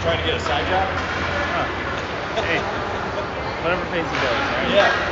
Trying to get a side job? Oh. Hey, whatever pays the bills, right? Yeah.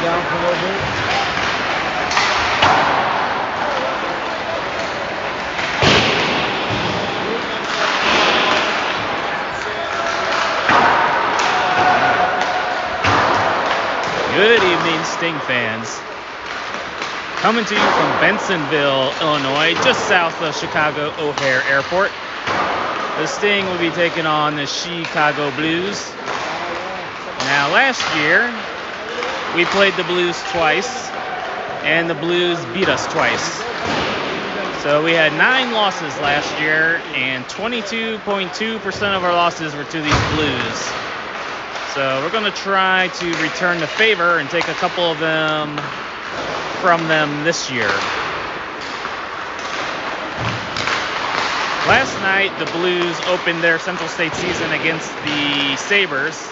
Down for a little bit. Good evening, Sting fans. Coming to you from Bensonville, Illinois, just south of Chicago O'Hare Airport. The Sting will be taking on the Chicago Blues. Now, last year, we played the Blues twice, and the Blues beat us twice. So we had 9 losses last year, and 22.2% of our losses were to these Blues. So we're going to try to return the favor and take a couple of them from them this year. Last night, the Blues opened their Central State season against the Sabres,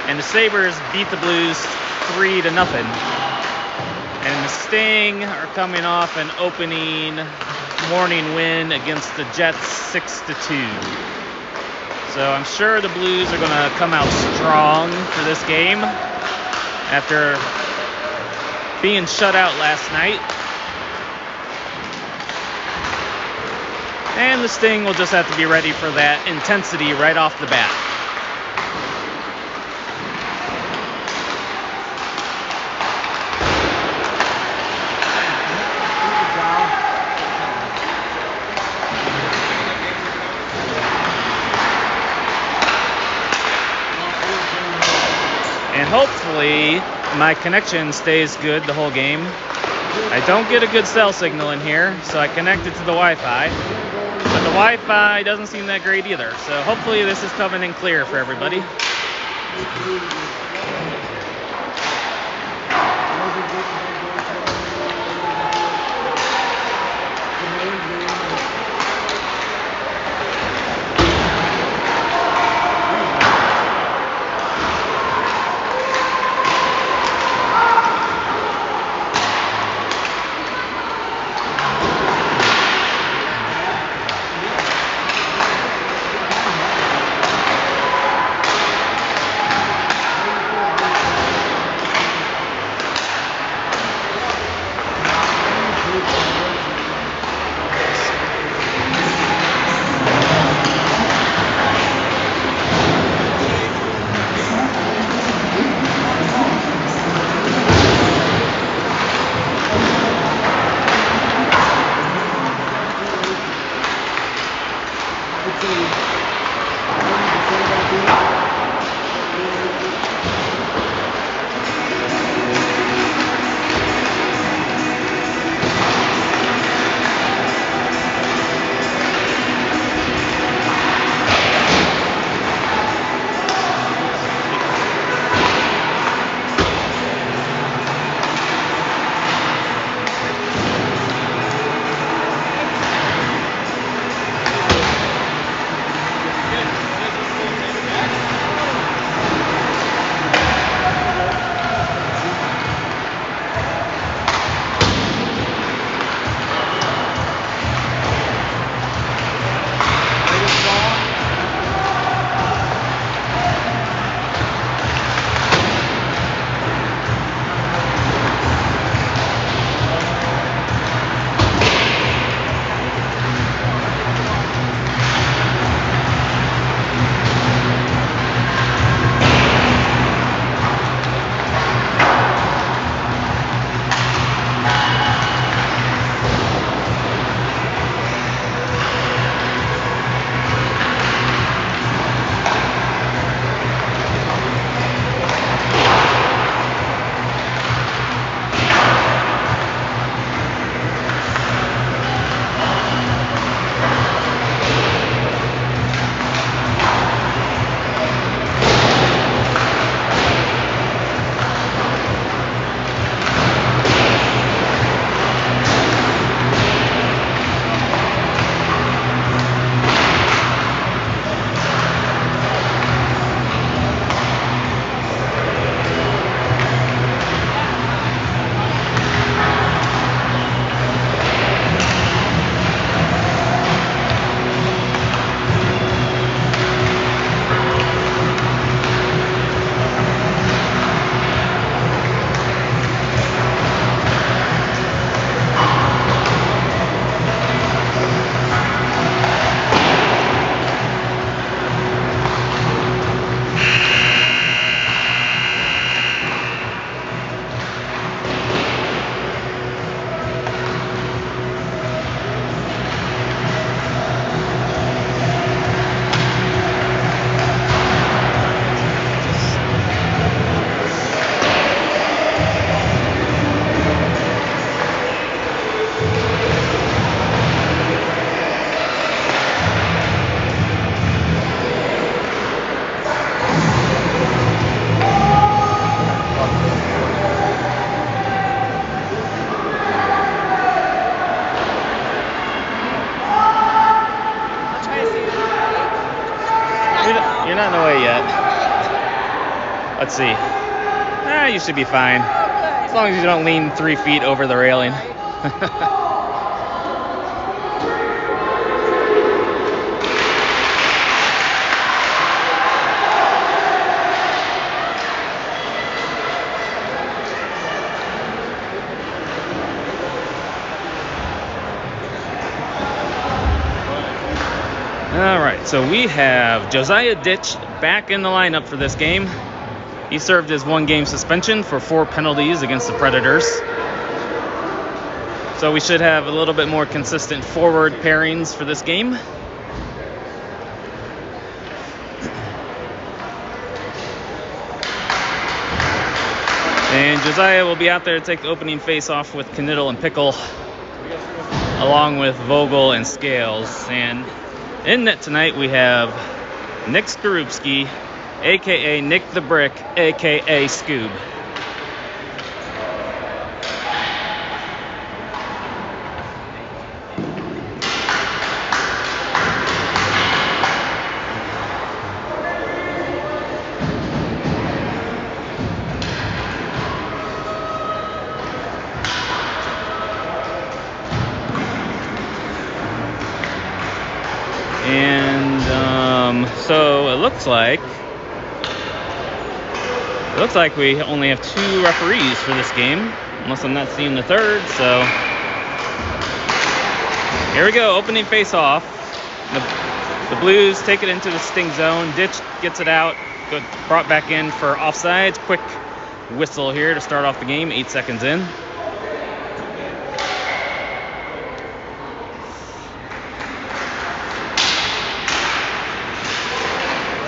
and the Sabres beat the Blues 3-0. And the Sting are coming off an opening morning win against the Jets 6-2. So I'm sure the Blues are going to come out strong for this game after being shut out last night. And the Sting will just have to be ready for that intensity right off the bat. And hopefully my connection stays good the whole game. I don't get a good cell signal in here, so I connected to the Wi-Fi. But the Wi-Fi doesn't seem that great either, so hopefully this is coming in clear for everybody. You're not in the way yet. Let's see. You should be fine. As long as you don't lean 3 feet over the railing. All right, so we have Josiah Ditch back in the lineup for this game. He served his 1-game suspension for 4 penalties against the Predators. So we should have a little bit more consistent forward pairings for this game. And Josiah will be out there to take the opening face-off with Knittel and Pickle, along with Vogel and Scales. And in net tonight, we have Nick Skorupski, a.k.a. Nick the Brick, a.k.a. Scoob. And so it looks like we only have 2 referees for this game, unless I'm not seeing the third. So here we go, opening face-off. The Blues take it into the Sting zone. Ditch gets it out, brought back in for offsides. Quick whistle here to start off the game, 8 seconds in.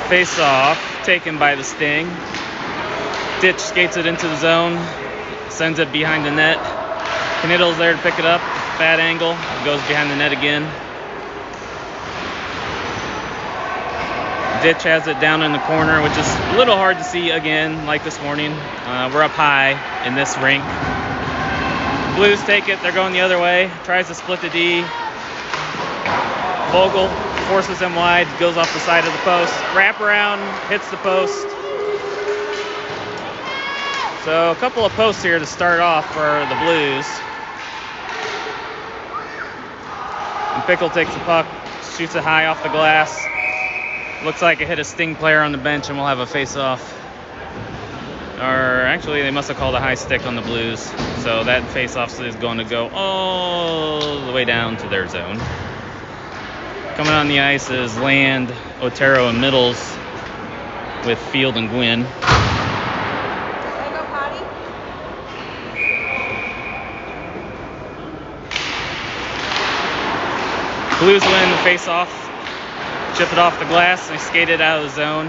Face-off taken by the Sting. Ditch skates it into the zone, sends it behind the net. Knittel's there to pick it up, bad angle, goes behind the net again. Ditch has it down in the corner, which is a little hard to see again, like this morning. We're up high in this rink. Blues take it, they're going the other way, tries to split the D. Vogel forces him wide, goes off the side of the post. Wrap around, hits the post. So a couple of posts here to start off for the Blues. And Pickle takes the puck, shoots it high off the glass. Looks like it hit a Sting player on the bench, and we'll have a face-off. Or actually, they must have called a high stick on the Blues. So that face-off is going to go all the way down to their zone. Coming on the ice is Land, Otero, and Middles with Field and Gwynn. Blues win the face-off, chip it off the glass, and skate it out of the zone.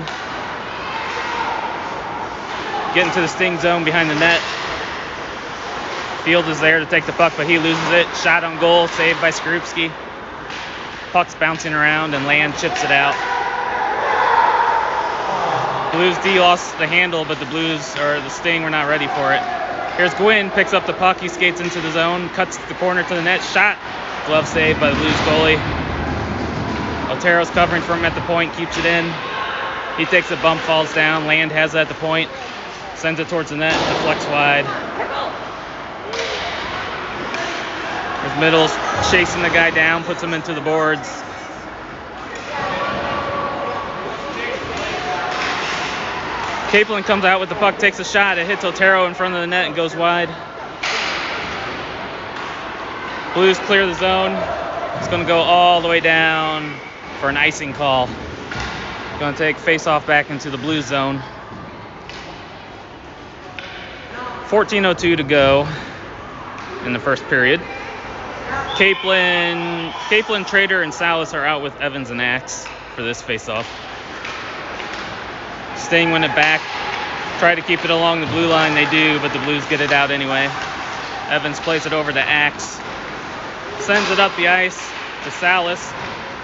Get into the Sting zone behind the net. Field is there to take the puck, but he loses it. Shot on goal, saved by Skorupski. Puck's bouncing around, and Land chips it out. Blues D lost the handle, but the Sting were not ready for it. Here's Gwynn, picks up the puck, he skates into the zone, cuts the corner to the net, shot. Glove save by the Blues goalie. Otero's covering for him at the point, keeps it in. He takes a bump, falls down. Land has it at the point, sends it towards the net, deflects wide. There's Middles chasing the guy down, puts him into the boards. Capelin comes out with the puck, takes a shot. It hits Otero in front of the net and goes wide. Blues clear the zone. It's going to go all the way down for an icing call. Going to take face-off back into the Blues zone. 14:02 to go in the first period. Capelin, Trader, and Salas are out with Evans and Axe for this face-off. Sting win it back. Try to keep it along the blue line. They do, but the Blues get it out anyway. Evans plays it over to Axe. Sends it up the ice to Salas.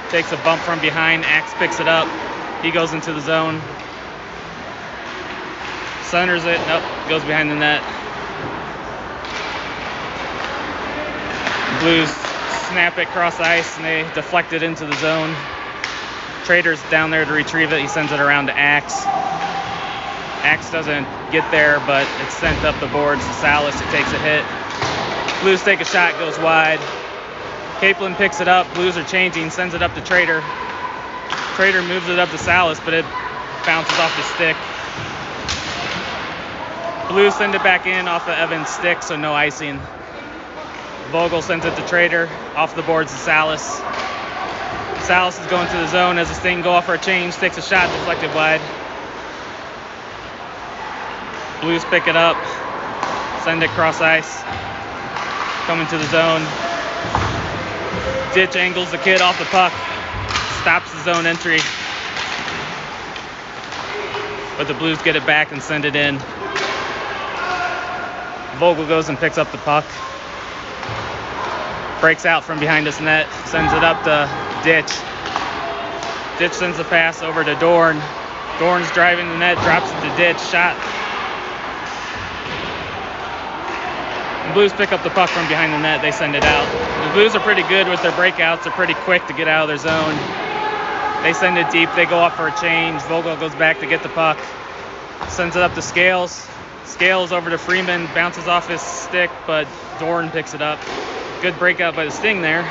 Takes a bump from behind. Axe picks it up. He goes into the zone. Centers it. Nope. Goes behind the net. Blues snap it across the ice, and they deflect it into the zone. Trader's down there to retrieve it. He sends it around to Axe. Axe doesn't get there, but it's sent up the boards to Salas. He takes a hit. Blues take a shot, goes wide. Capelin picks it up. Blues are changing, sends it up to Trader. Trader moves it up to Salas, but it bounces off his stick. Blues send it back in off of Evans' stick, so no icing. Vogel sends it to Trader, off the boards to Salas. Salas is going to the zone as the Sting go off for a change, takes a shot, deflected wide. Blues pick it up, send it cross ice, coming to the zone. Ditch angles the kid off the puck, stops the zone entry. But the Blues get it back and send it in. Vogel goes and picks up the puck. Breaks out from behind his net, sends it up to Ditch. Ditch sends the pass over to Dorn. Dorn's driving the net, drops it to Ditch, shot. The Blues pick up the puck from behind the net, they send it out. The Blues are pretty good with their breakouts, they're pretty quick to get out of their zone. They send it deep, they go off for a change. Vogel goes back to get the puck, sends it up to Scales. Scales over to Freeman, bounces off his stick, but Dorn picks it up. Good breakout by the Sting there.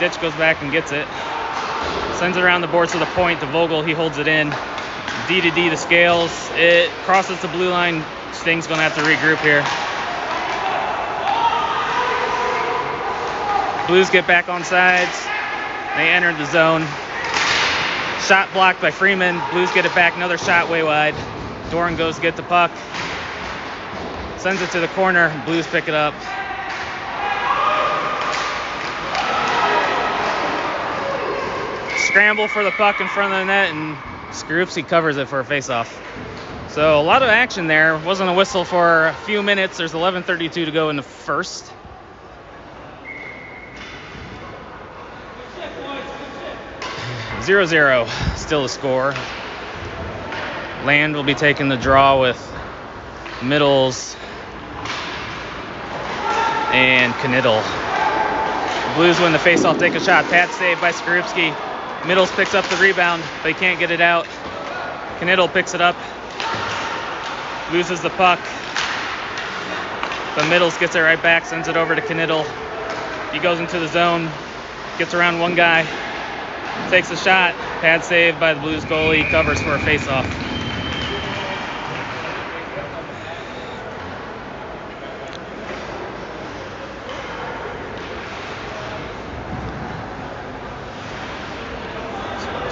Ditch goes back and gets it. Sends it around the boards to the point to Vogel, he holds it in. D to D to Scales. It crosses the blue line. Sting's gonna have to regroup here. Blues get back on sides. They enter the zone. Shot blocked by Freeman. Blues get it back, another shot way wide. Dorn goes to get the puck. Sends it to the corner. Blues pick it up. Scramble for the puck in front of the net, and Skorupski covers it for a face-off. So a lot of action there. Wasn't a whistle for a few minutes. There's 11:32 to go in the first. (0-0) still a score. Land will be taking the draw with Middles and Knittel. Blues win the face-off, take a shot. Pad save by Skorupski. Middles picks up the rebound, but he can't get it out. Knittel picks it up, loses the puck, but Middles gets it right back, sends it over to Knittel. He goes into the zone, gets around one guy, takes a shot. Pad save by the Blues goalie, covers for a face-off.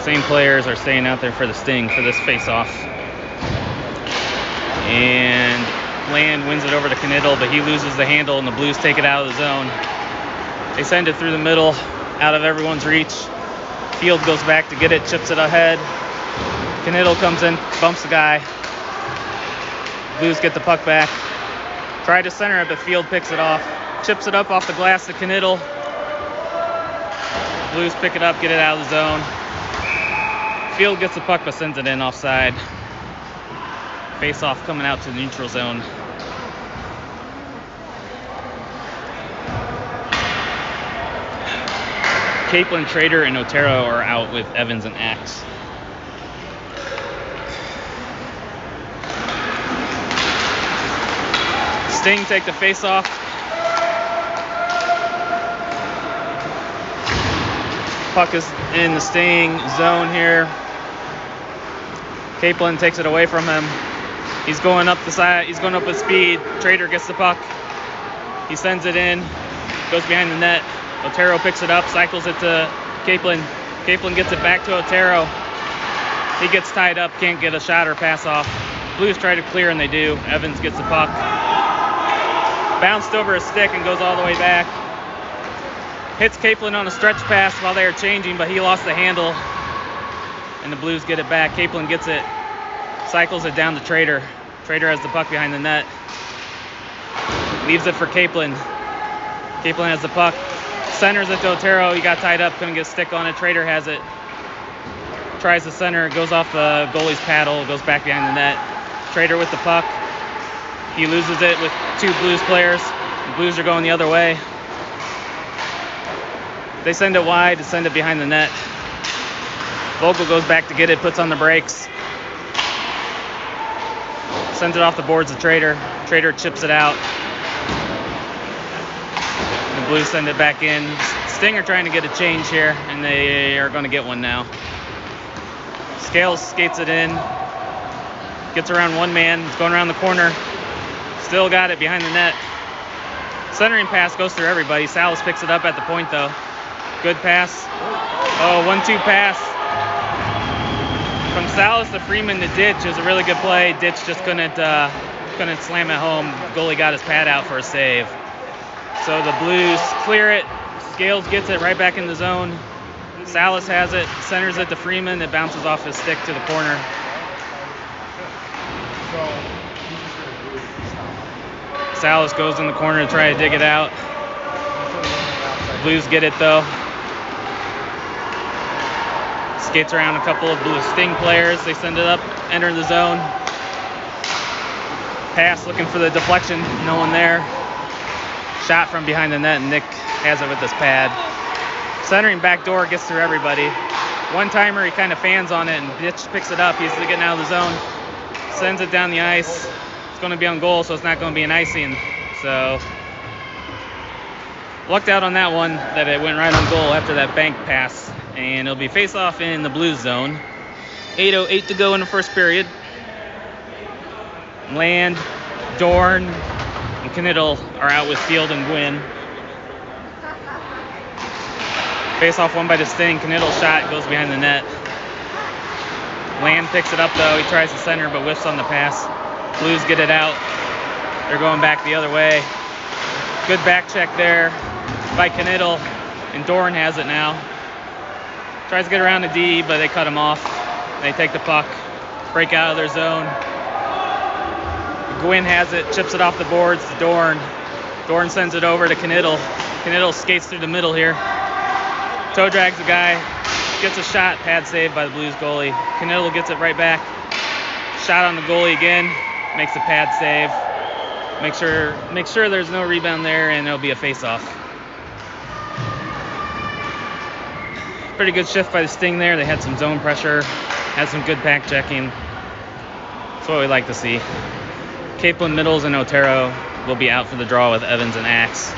Same players are staying out there for the Sting for this face-off. And Land wins it over to Knittel, but he loses the handle and the Blues take it out of the zone. They send it through the middle, out of everyone's reach. Field goes back to get it, chips it ahead. Knittel comes in, bumps the guy. Blues get the puck back. Try to center it, but Field picks it off. Chips it up off the glass to Knittel. Blues pick it up, get it out of the zone. Field gets the puck but sends it in offside. Face-off coming out to the neutral zone. Capelin, Trader, and Otero are out with Evans and Axe. Sting take the face-off. Puck is in the Sting zone here. Capelin takes it away from him. He's going up the side. He's going up with speed. Trader gets the puck. He sends it in. Goes behind the net. Otero picks it up, cycles it to Capelin. Capelin gets it back to Otero. He gets tied up, can't get a shot or pass off. Blues try to clear, and they do. Evans gets the puck. Bounced over a stick and goes all the way back. Hits Capelin on a stretch pass while they are changing, but he lost the handle. And the Blues get it back. Capelin gets it, cycles it down to Trader. Trader has the puck behind the net. Leaves it for Capelin. Capelin has the puck. Centers it to Otero. He got tied up, couldn't get a stick on it. Trader has it. Tries to center, goes off the goalie's paddle, goes back behind the net. Trader with the puck. He loses it with two Blues players. The Blues are going the other way. They send it wide to send it behind the net. Vogel goes back to get it, puts on the brakes. Sends it off the boards to Trader. Trader chips it out. The Blues send it back in. Sting are trying to get a change here, and they are going to get one now. Scales skates it in. Gets around one man. It's going around the corner. Still got it behind the net. Centering pass goes through everybody. Salas picks it up at the point, though. Good pass. Oh, 1-2 pass. From Salas to Freeman to Ditch. It was a really good play. Ditch just couldn't slam it home. Goalie got his pad out for a save. So the Blues clear it. Scales gets it right back in the zone. Salas has it. Centers it to Freeman. It bounces off his stick to the corner. Salas goes in the corner to try to dig it out. Blues get it though. Skates around a couple of Blue Sting players. They send it up, enter the zone. Pass looking for the deflection. No one there. Shot from behind the net, and Nick has it with his pad. Centering back door gets through everybody. One timer, he kind of fans on it, and Ditch picks it up. He's getting out of the zone. Sends it down the ice. It's going to be on goal, so it's not going to be an icing. So lucked out on that one that it went right on goal after that bank pass. And it'll be face-off in the Blues zone. 8:08 to go in the first period. Land, Dorn, and Knittel are out with Field and Gwynn. Face-off won by the Sting. Knittel's shot goes behind the net. Land picks it up, though. He tries to center, but whiffs on the pass. Blues get it out. They're going back the other way. Good back check there by Knittel, and Dorn has it now. Tries to get around the D, but they cut him off. They take the puck, break out of their zone. Gwynn has it, chips it off the boards to Dorn. Dorn sends it over to Knittel. Knittel skates through the middle here. Toe drags the guy, gets a shot, pad saved by the Blues goalie. Knittel gets it right back. Shot on the goalie again, makes a pad save. Make sure there's no rebound there, and it'll be a face-off. Pretty good shift by the Sting there. They had some zone pressure, had some good pack checking. That's what we like to see. Capelin, Middles, and Otero will be out for the draw with Evans and Axe.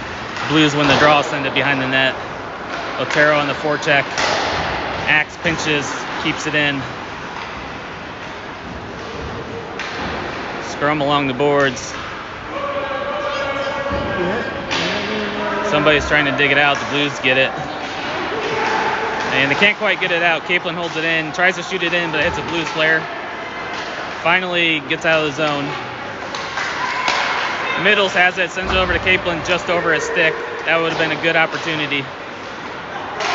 Blues win the draw, send it behind the net. Otero on the forecheck. Axe pinches, keeps it in. Scrum along the boards. Somebody's trying to dig it out. The Blues get it. And they can't quite get it out. Capelin holds it in, tries to shoot it in, but it hits a Blues player. Finally gets out of the zone. Middles has it, sends it over to Capelin just over his stick. That would have been a good opportunity.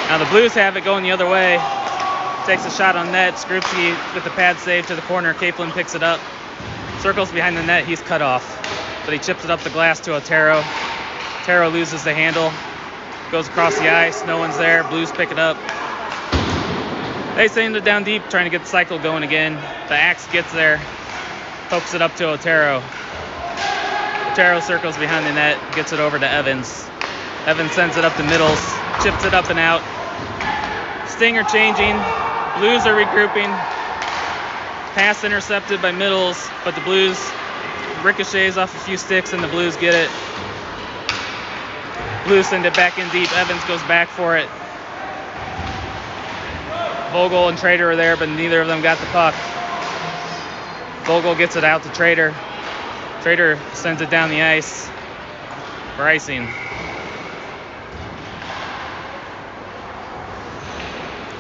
Now the Blues have it going the other way. Takes a shot on net. Skrupski with the pad save to the corner. Capelin picks it up. Circles behind the net. He's cut off. But he chips it up the glass to Otero. Otero loses the handle. Goes across the ice. No one's there. Blues pick it up. They send it down deep, trying to get the cycle going again. The Axe gets there. Pokes it up to Otero. Otero circles behind the net. Gets it over to Evans. Evans sends it up to Middles. Chips it up and out. Stinger changing. Blues are regrouping. Pass intercepted by Middles, but the Blues ricochets off a few sticks and the Blues get it. Blues send it back in deep. Evans goes back for it. Vogel and Trader are there, but neither of them got the puck. Vogel gets it out to Trader. Trader sends it down the ice for icing.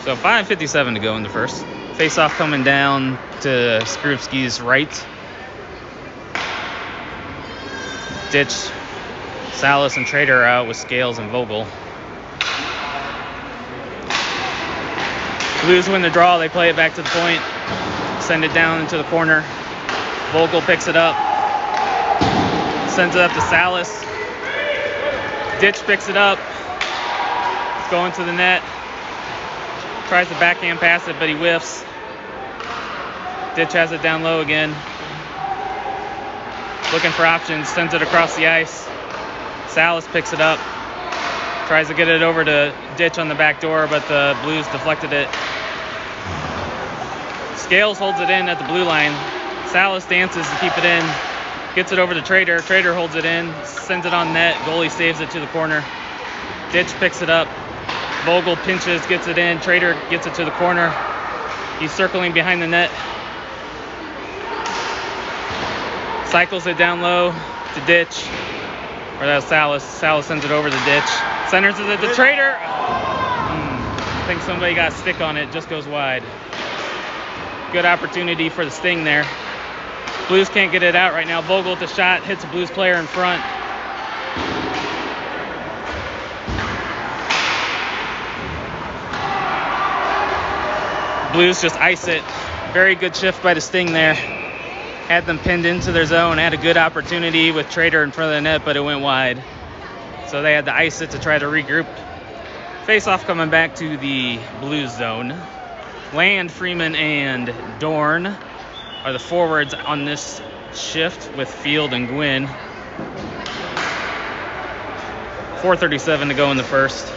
So 5:57 to go in the first. Face-off coming down to Skrupski's right. Ditch, Salas, and Trader are out with Scales and Vogel. Blues win the draw. They play it back to the point. Send it down into the corner. Vogel picks it up. Sends it up to Salas. Ditch picks it up. It's going to the net. Tries to backhand pass it, but he whiffs. Ditch has it down low again. Looking for options. Sends it across the ice. Salas picks it up. Tries to get it over to Ditch on the back door, but the Blues deflected it. Scales holds it in at the blue line. Salas dances to keep it in. Gets it over to Trader. Trader holds it in. Sends it on net. Goalie saves it to the corner. Ditch picks it up. Vogel pinches, gets it in. Trader gets it to the corner. He's circling behind the net. Cycles it down low to Ditch. Or that's Salas. Salas sends it over the Ditch. Centers it to Trader. I think somebody got a stick on it. Just goes wide. Good opportunity for the Sting there. Blues can't get it out right now. Vogel with the shot. Hits a Blues player in front. Blues just ice it. Very good shift by the Sting there. Had them pinned into their zone. Had a good opportunity with Trader in front of the net, but it went wide. So they had to ice it to try to regroup. Face-off coming back to the Blues zone. Land, Freeman, and Dorn are the forwards on this shift with Field and Gwynn. 4:37 to go in the first.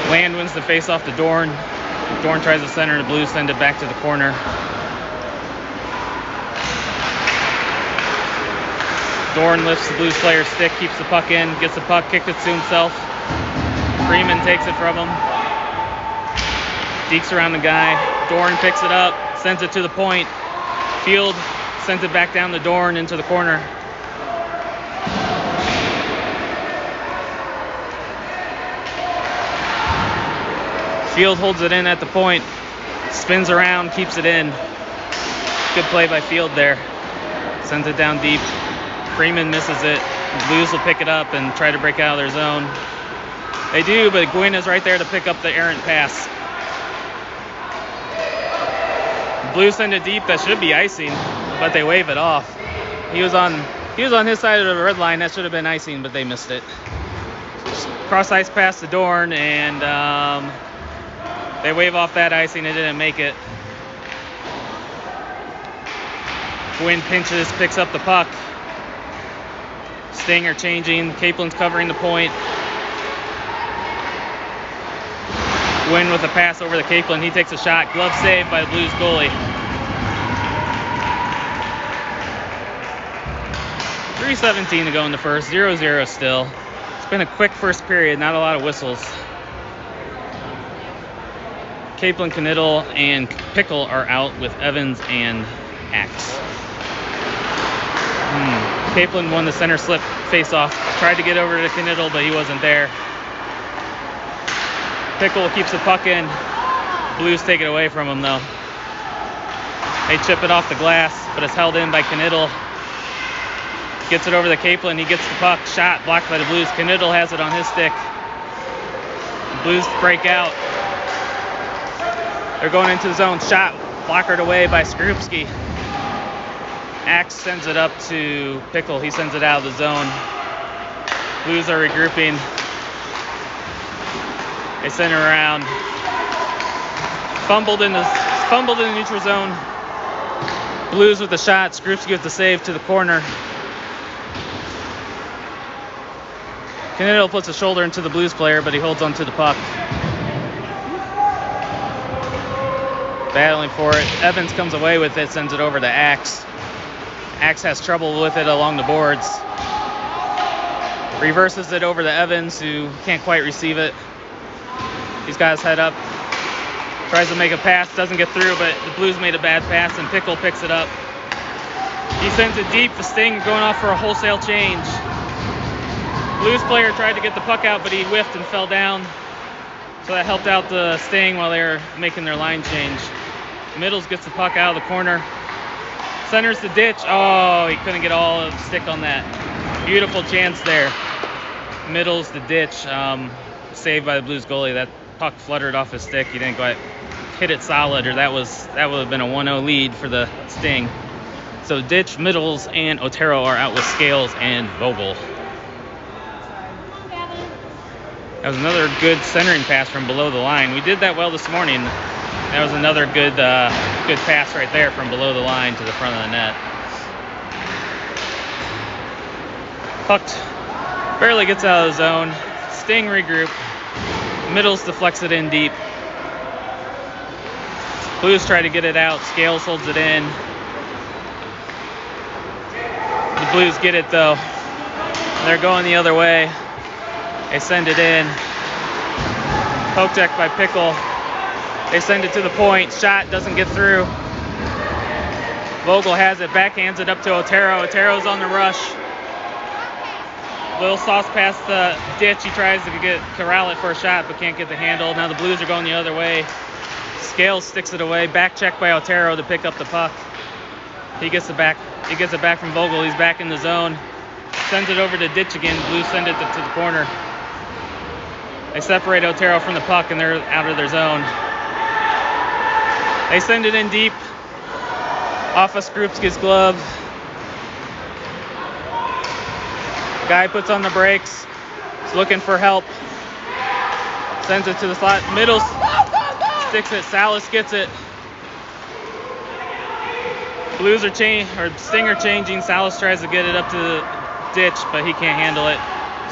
Land wins the face-off to Dorn. Dorn tries to center, the Blues send it back to the corner. Dorn lifts the Blues player's stick, keeps the puck in, gets the puck, kicks it to himself. Freeman takes it from him. Dekes around the guy. Dorn picks it up, sends it to the point. Field sends it back down to Dorn into the corner. Field holds it in at the point, spins around, keeps it in. Good play by Field there. Sends it down deep. Freeman misses it. The Blues will pick it up and try to break out of their zone. They do, but Gwynn is right there to pick up the errant pass. The Blues send it deep. That should be icing, but they wave it off. He was on his side of the red line. That should have been icing, but they missed it. Cross ice pass to Dorn, and they wave off that icing. It didn't make it. Gwynn pinches, picks up the puck. Sting are changing. Caplin's covering the point. Gwynn with a pass over to Caplin. He takes a shot. Glove save by the Blues goalie. 3:17 to go in the first. 0-0 still. It's been a quick first period. Not a lot of whistles. Caplin, Knittel, and Pickle are out with Evans and Axe. Caplin won the center slip face-off. Tried to get over to Knittel, but he wasn't there. Pickle keeps the puck in. Blues take it away from him, though. They chip it off the glass, but it's held in by Knittel. Gets it over to Caplin. He gets the puck. Shot blocked by the Blues. Knittel has it on his stick. The Blues break out. They're going into the zone. Shot blockered away by Skrupski. Axe sends it up to Pickle. He sends it out of the zone. Blues are regrouping. They center around. Fumbled in the neutral zone. Blues with the shot. Skrupski with the save to the corner. Knittel puts a shoulder into the Blues player, but he holds onto the puck. Battling for it. Evans comes away with it, sends it over to Axe. Axe has trouble with it along the boards. Reverses it over to Evans, who can't quite receive it. He's got his head up. Tries to make a pass, doesn't get through, but the Blues made a bad pass, and Pickle picks it up. He sends it deep. The Sting going off for a wholesale change. Blues player tried to get the puck out, but he whiffed and fell down. So that helped out the Sting while they were making their line change. Middles gets the puck out of the corner. Centers the Ditch. Oh, he couldn't get all of the stick on that. Beautiful chance there. Middles the Ditch. Saved by the Blues goalie. That puck fluttered off his stick. He didn't quite hit it solid, or that would have been a 1-0 lead for the Sting. So Ditch, Middles, and Otero are out with Scales and Vogel. That was another good centering pass from below the line. We did that well this morning. That was another good pass right there from below the line to the front of the net. Puck barely gets out of the zone. Sting regroup. Middles deflects it in deep. Blues try to get it out. Scales holds it in. The Blues get it though. They're going the other way. They send it in. Poke check by Pickle. They send it to the point. Shot doesn't get through. Vogel has it. Backhands it up to Otero. Otero's on the rush. Little sauce past the ditch. He tries to corral it for a shot, but can't get the handle. Now the Blues are going the other way. Scales sticks it away. Back check by Otero to pick up the puck. He gets it back. He gets it back from Vogel. He's back in the zone. Sends it over to ditch again. Blues send it to the corner. They separate Otero from the puck, and they're out of their zone. They send it in deep. Off of Skrupski's glove. Guy puts on the brakes. He's looking for help. Sends it to the slot. Middle sticks it. Salas gets it. Blues are Stinger changing. Salas tries to get it up to the ditch, but he can't handle it.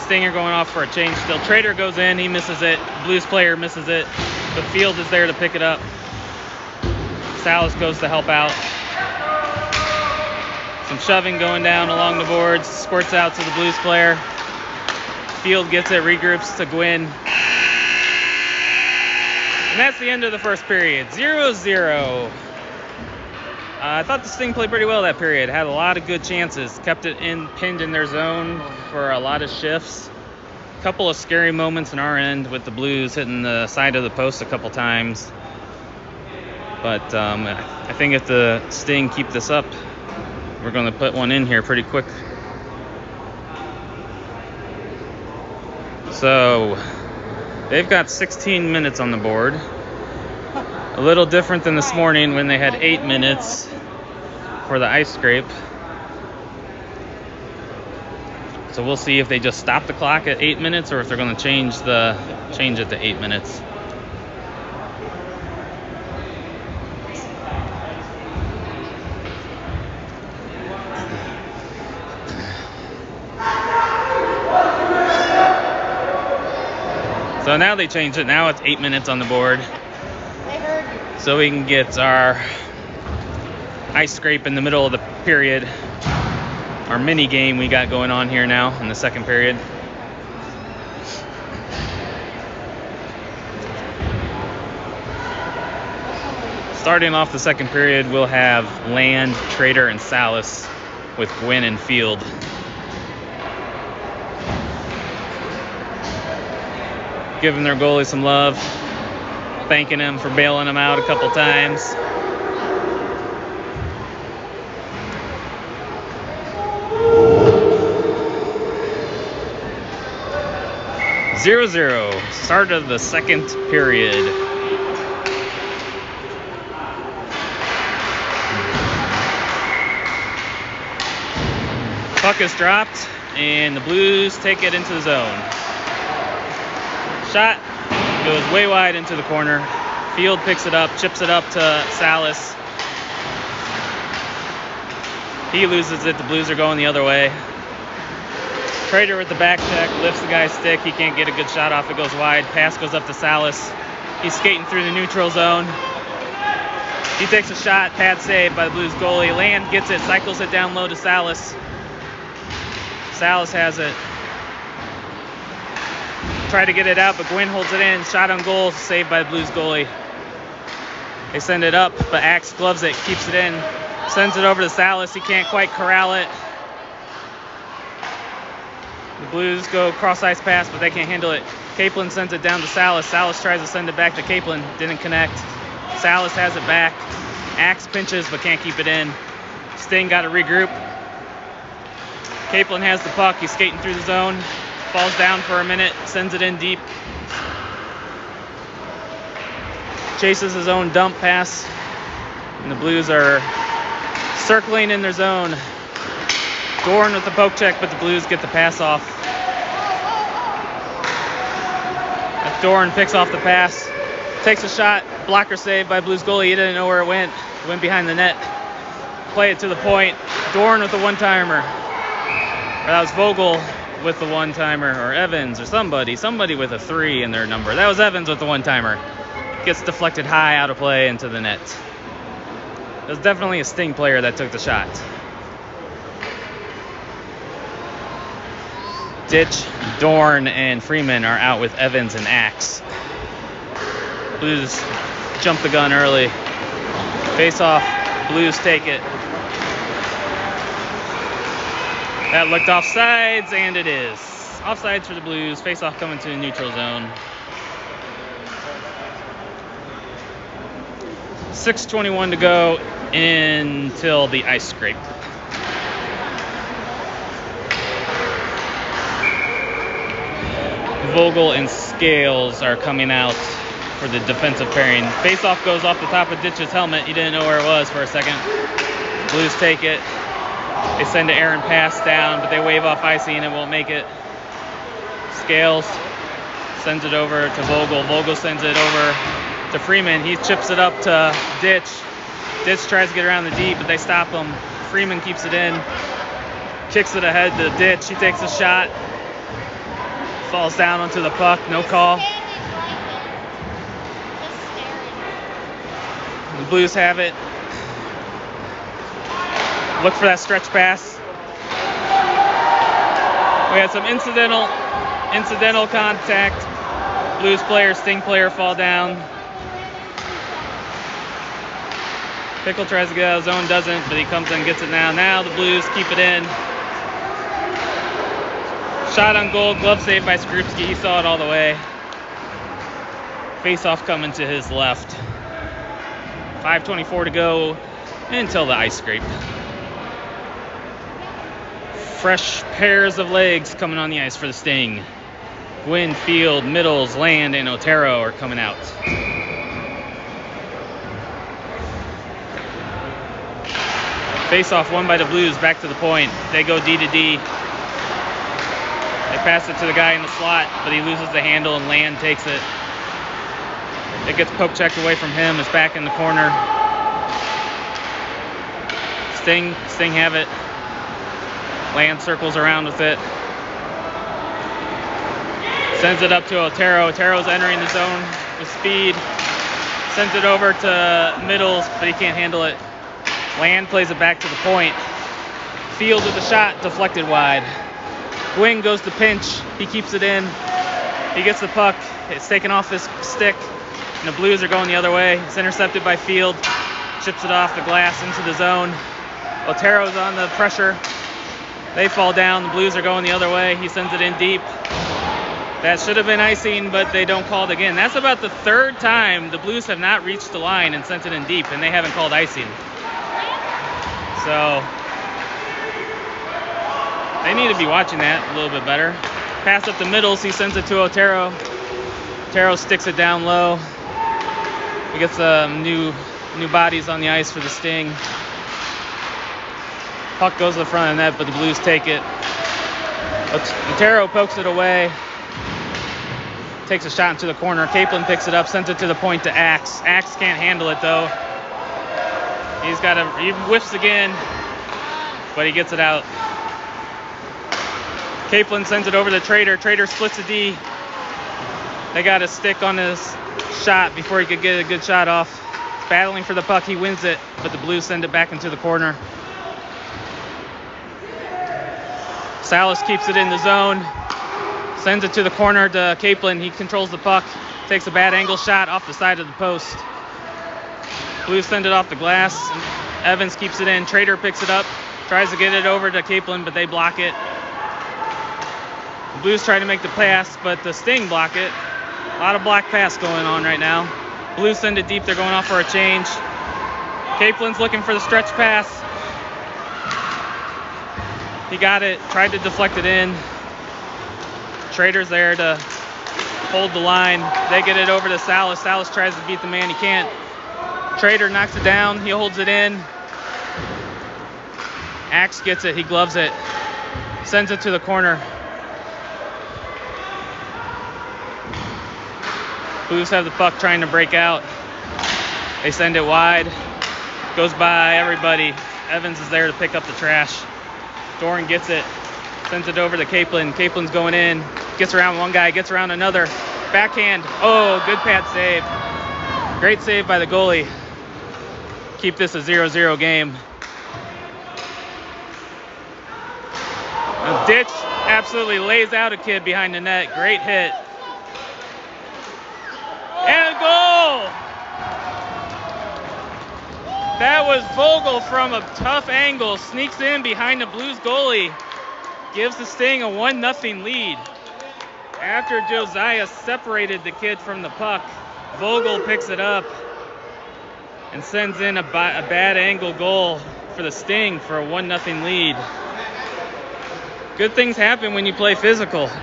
Stinger going off for a change still. Trader goes in. He misses it. Blues player misses it. The field is there to pick it up. Salas goes to help out. Some shoving going down along the boards. Squirts out to the Blues player. Field gets it, regroups to Gwynn. And that's the end of the first period. 0-0. I thought the Sting played pretty well that period. Had a lot of good chances. Kept it pinned in their zone for a lot of shifts. A couple of scary moments on our end with the Blues hitting the side of the post a couple times. But I think if the Sting keep this up, we're going to put one in here pretty quick. So they've got 16 minutes on the board. A little different than this morning when they had 8 minutes for the ice scrape. So we'll see if they just stop the clock at 8 minutes or if they're going to change it to 8 minutes. So now they changed it. Now it's 8 minutes on the board. So we can get our ice scrape in the middle of the period. Our mini game we got going on here now in the second period. Starting off the second period, we'll have Land, Trader, and Salas with Gwynn and Field. Giving their goalie some love, thanking him for bailing him out a couple times. Zero, start of the second period. Puck is dropped, and the Blues take it into the zone. Shot goes way wide into the corner. Field picks it up, chips it up to Salas. He loses it. The Blues are going the other way. Trader with the back check, lifts the guy's stick. He can't get a good shot off. It goes wide. Pass goes up to Salas. He's skating through the neutral zone. He takes a shot. Pad save by the Blues goalie. Land gets it, cycles it down low to Salas. Salas has it. Try to get it out, but Gwynn holds it in. Shot on goal, saved by the Blues goalie. They send it up, but Axe gloves it, keeps it in. Sends it over to Salas. He can't quite corral it. The Blues go cross-ice pass, but they can't handle it. Capelin sends it down to Salas. Salas tries to send it back to Capelin. Didn't connect. Salas has it back. Axe pinches, but can't keep it in. Sting got to regroup. Capelin has the puck. He's skating through the zone. Falls down for a minute. Sends it in deep. Chases his own dump pass. And the Blues are circling in their zone. Dorn with the poke check, but the Blues get the pass off. Dorn picks off the pass. Takes a shot. Blocker save by Blues goalie. He didn't know where it went. It went behind the net. Play it to the point. Dorn with the one-timer. That was Vogel with the one-timer, or Evans, or somebody with a 3 in their number. That was Evans with the one-timer. Gets deflected high out of play into the net. It was definitely a Sting player that took the shot. Ditch, Dorn, and Freeman are out with Evans and Axe. Blues jump the gun early. Face off, Blues take it. That looked offsides, and it is. Offsides for the Blues. Face off coming to the neutral zone. 6:21 to go until the ice scrape. Vogel and Scales are coming out for the defensive pairing. Face-off goes off the top of Ditch's helmet. He didn't know where it was for a second. Blues take it. They send an errant pass down, but they wave off icing and it won't make it. Scales sends it over to Vogel. Vogel sends it over to Freeman. He chips it up to Ditch. Ditch tries to get around the D, but they stop him. Freeman keeps it in. Kicks it ahead to Ditch. He takes a shot. Falls down onto the puck. No call. The Blues have it. Look for that stretch pass. We had some incidental contact. Blues player, Sting player fall down. Pickle tries to get out of zone, doesn't, but he comes in and gets it now. Now the Blues keep it in. Shot on goal, glove save by Skrupski. He saw it all the way. Face off coming to his left. 5:24 to go until the ice scrape. Fresh pairs of legs coming on the ice for the Sting. Gwynn, Field, Middles, Land, and Otero are coming out. Face off won by the Blues, back to the point. They go D to D. They pass it to the guy in the slot, but he loses the handle and Land takes it. It gets poke checked away from him. It's back in the corner. Sting have it. Land circles around with it. Sends it up to Otero. Otero's entering the zone with speed. Sends it over to Middles, but he can't handle it. Land plays it back to the point. Field with the shot, deflected wide. Gwynn goes to pinch. He keeps it in. He gets the puck. It's taken off his stick. And the Blues are going the other way. It's intercepted by Field. Chips it off the glass into the zone. Otero's on the pressure. They fall down. The Blues are going the other way. He sends it in deep. That should have been icing, but they don't call it again. That's about the third time the Blues have not reached the line and sent it in deep, and they haven't called icing. So they need to be watching that a little bit better. Pass up the middles. He sends it to Otero. Otero sticks it down low. We get some new bodies on the ice for the Sting. Puck goes to the front of the net, but the Blues take it. Otero pokes it away. Takes a shot into the corner. Capelin picks it up, sends it to the point to Axe. Axe can't handle it though. He whiffs again, but he gets it out. Capelin sends it over to Trader. Trader splits a D. They got a stick on his shot before he could get a good shot off. Battling for the puck, he wins it, but the Blues send it back into the corner. Salas keeps it in the zone. Sends it to the corner to Capelin. He controls the puck. Takes a bad angle shot off the side of the post. Blues send it off the glass. Evans keeps it in. Trader picks it up. Tries to get it over to Capelin, but they block it. The Blues try to make the pass, but the Sting block it. A lot of block pass going on right now. Blues send it deep. They're going off for a change. Capelin's looking for the stretch pass. He got it. Tried to deflect it in. Trader's there to hold the line. They get it over to Salas. Salas tries to beat the man. He can't. Trader knocks it down. He holds it in. Axe gets it. He gloves it. Sends it to the corner. Blues have the puck trying to break out. They send it wide. Goes by everybody. Evans is there to pick up the trash. Doran gets it. Sends it over to Capelin. Caplin's going in. Gets around one guy. Gets around another. Backhand. Oh, good pad save. Great save by the goalie. Keep this a 0-0 game. A ditch absolutely lays out a kid behind the net. Great hit. And a goal! That was Vogel from a tough angle. Sneaks in behind the Blues goalie. Gives the Sting a 1-0 lead. After Josiah separated the kid from the puck, Vogel picks it up and sends in a bad angle goal for the Sting for a 1-0 lead. Good things happen when you play physical. So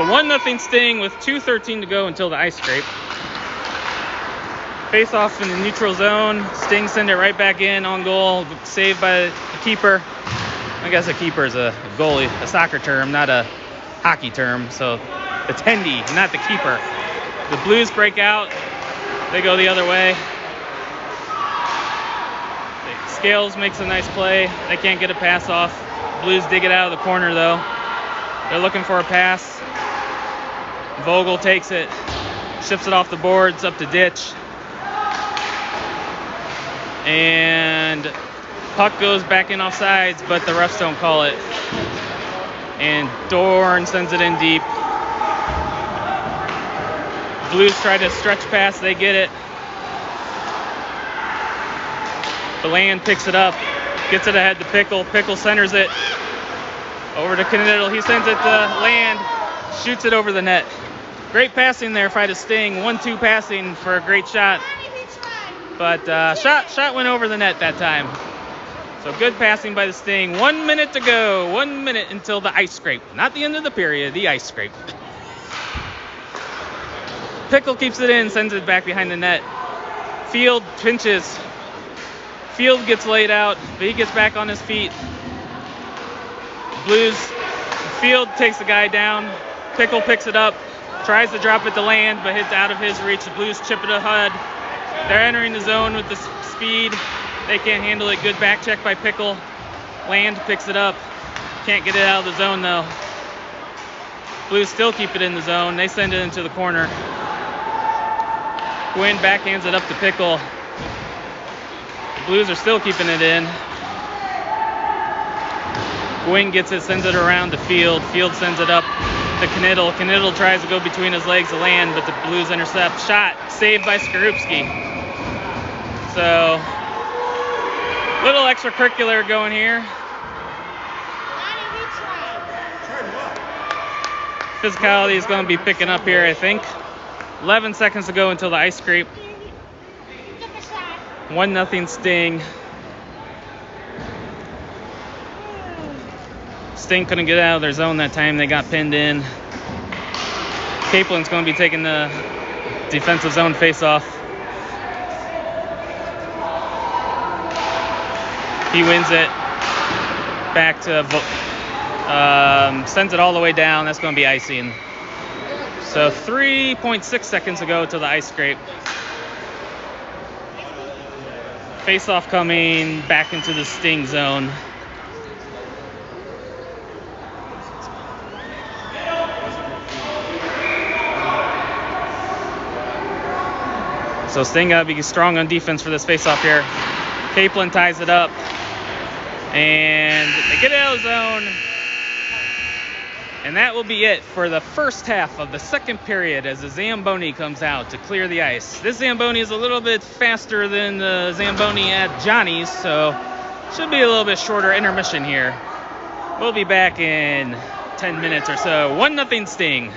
1-0 Sting with 2:13 to go until the ice scrape. Face off in the neutral zone. Sting send it right back in on goal. Saved by the keeper. I guess a keeper is a goalie, a soccer term, not a hockey term. So attendee, not the keeper. The Blues break out. They go the other way. Scales makes a nice play. They can't get a pass off. Blues dig it out of the corner though. They're looking for a pass. Vogel takes it, shifts it off the boards up to ditch. And puck goes back in offsides, but the refs don't call it. And Dorn sends it in deep. Blues try to stretch pass, they get it. Bland picks it up, gets it ahead to Pickle. Pickle centers it over to Knittel. He sends it to Land, shoots it over the net. Great passing there by the Sting. 1-2 passing for a great shot. But shot went over the net that time. So good passing by the Sting. 1 minute to go. 1 minute until the ice scrape. Not the end of the period, the ice scrape. Pickle keeps it in, sends it back behind the net. Field pinches. Field gets laid out, but he gets back on his feet. Blues, Field takes the guy down. Pickle picks it up, tries to drop it to Land, but hits out of his reach. The Blues chip it ahead. They're entering the zone with the speed. They can't handle it. Good back check by Pickle. Land picks it up. Can't get it out of the zone though. Blues still keep it in the zone. They send it into the corner. Gwynn backhands it up to Pickle. Blues are still keeping it in. Gwynn gets it, sends it around to Field. Field sends it up to Knittel. Knittel tries to go between his legs to Land, but the Blues intercept. Shot saved by Skorupski. So, little extracurricular going here. Physicality is going to be picking up here, I think. 11 seconds to go until the ice scrape. 1-0 Sting. Sting couldn't get out of their zone that time. They got pinned in. Caplin's going to be taking the defensive zone face-off. He wins it. Back to sends it all the way down. That's going to be icing. So 3.6 seconds to go to the ice scrape. Face-off coming back into the Sting zone. So Sting got to be strong on defense for this face-off here. Capelin ties it up. And they get it out of the zone. And that will be it for the first half of the second period as the Zamboni comes out to clear the ice. This Zamboni is a little bit faster than the Zamboni at Johnny's, so should be a little bit shorter intermission here. We'll be back in 10 minutes or so. 1-0 Sting.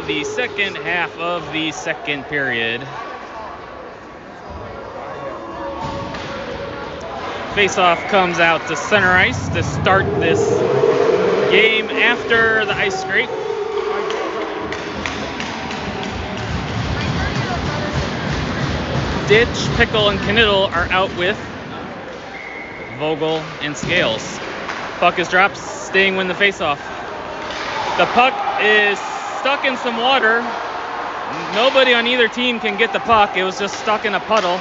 of the second half of the second period. Face-off comes out to center ice to start this game after the ice scrape. Ditch, Pickle, and Knittel are out with Vogel and Scales. Puck is dropped, Sting win the face-off. The puck is stuck in some water. Nobody on either team can get the puck. It was just stuck in a puddle.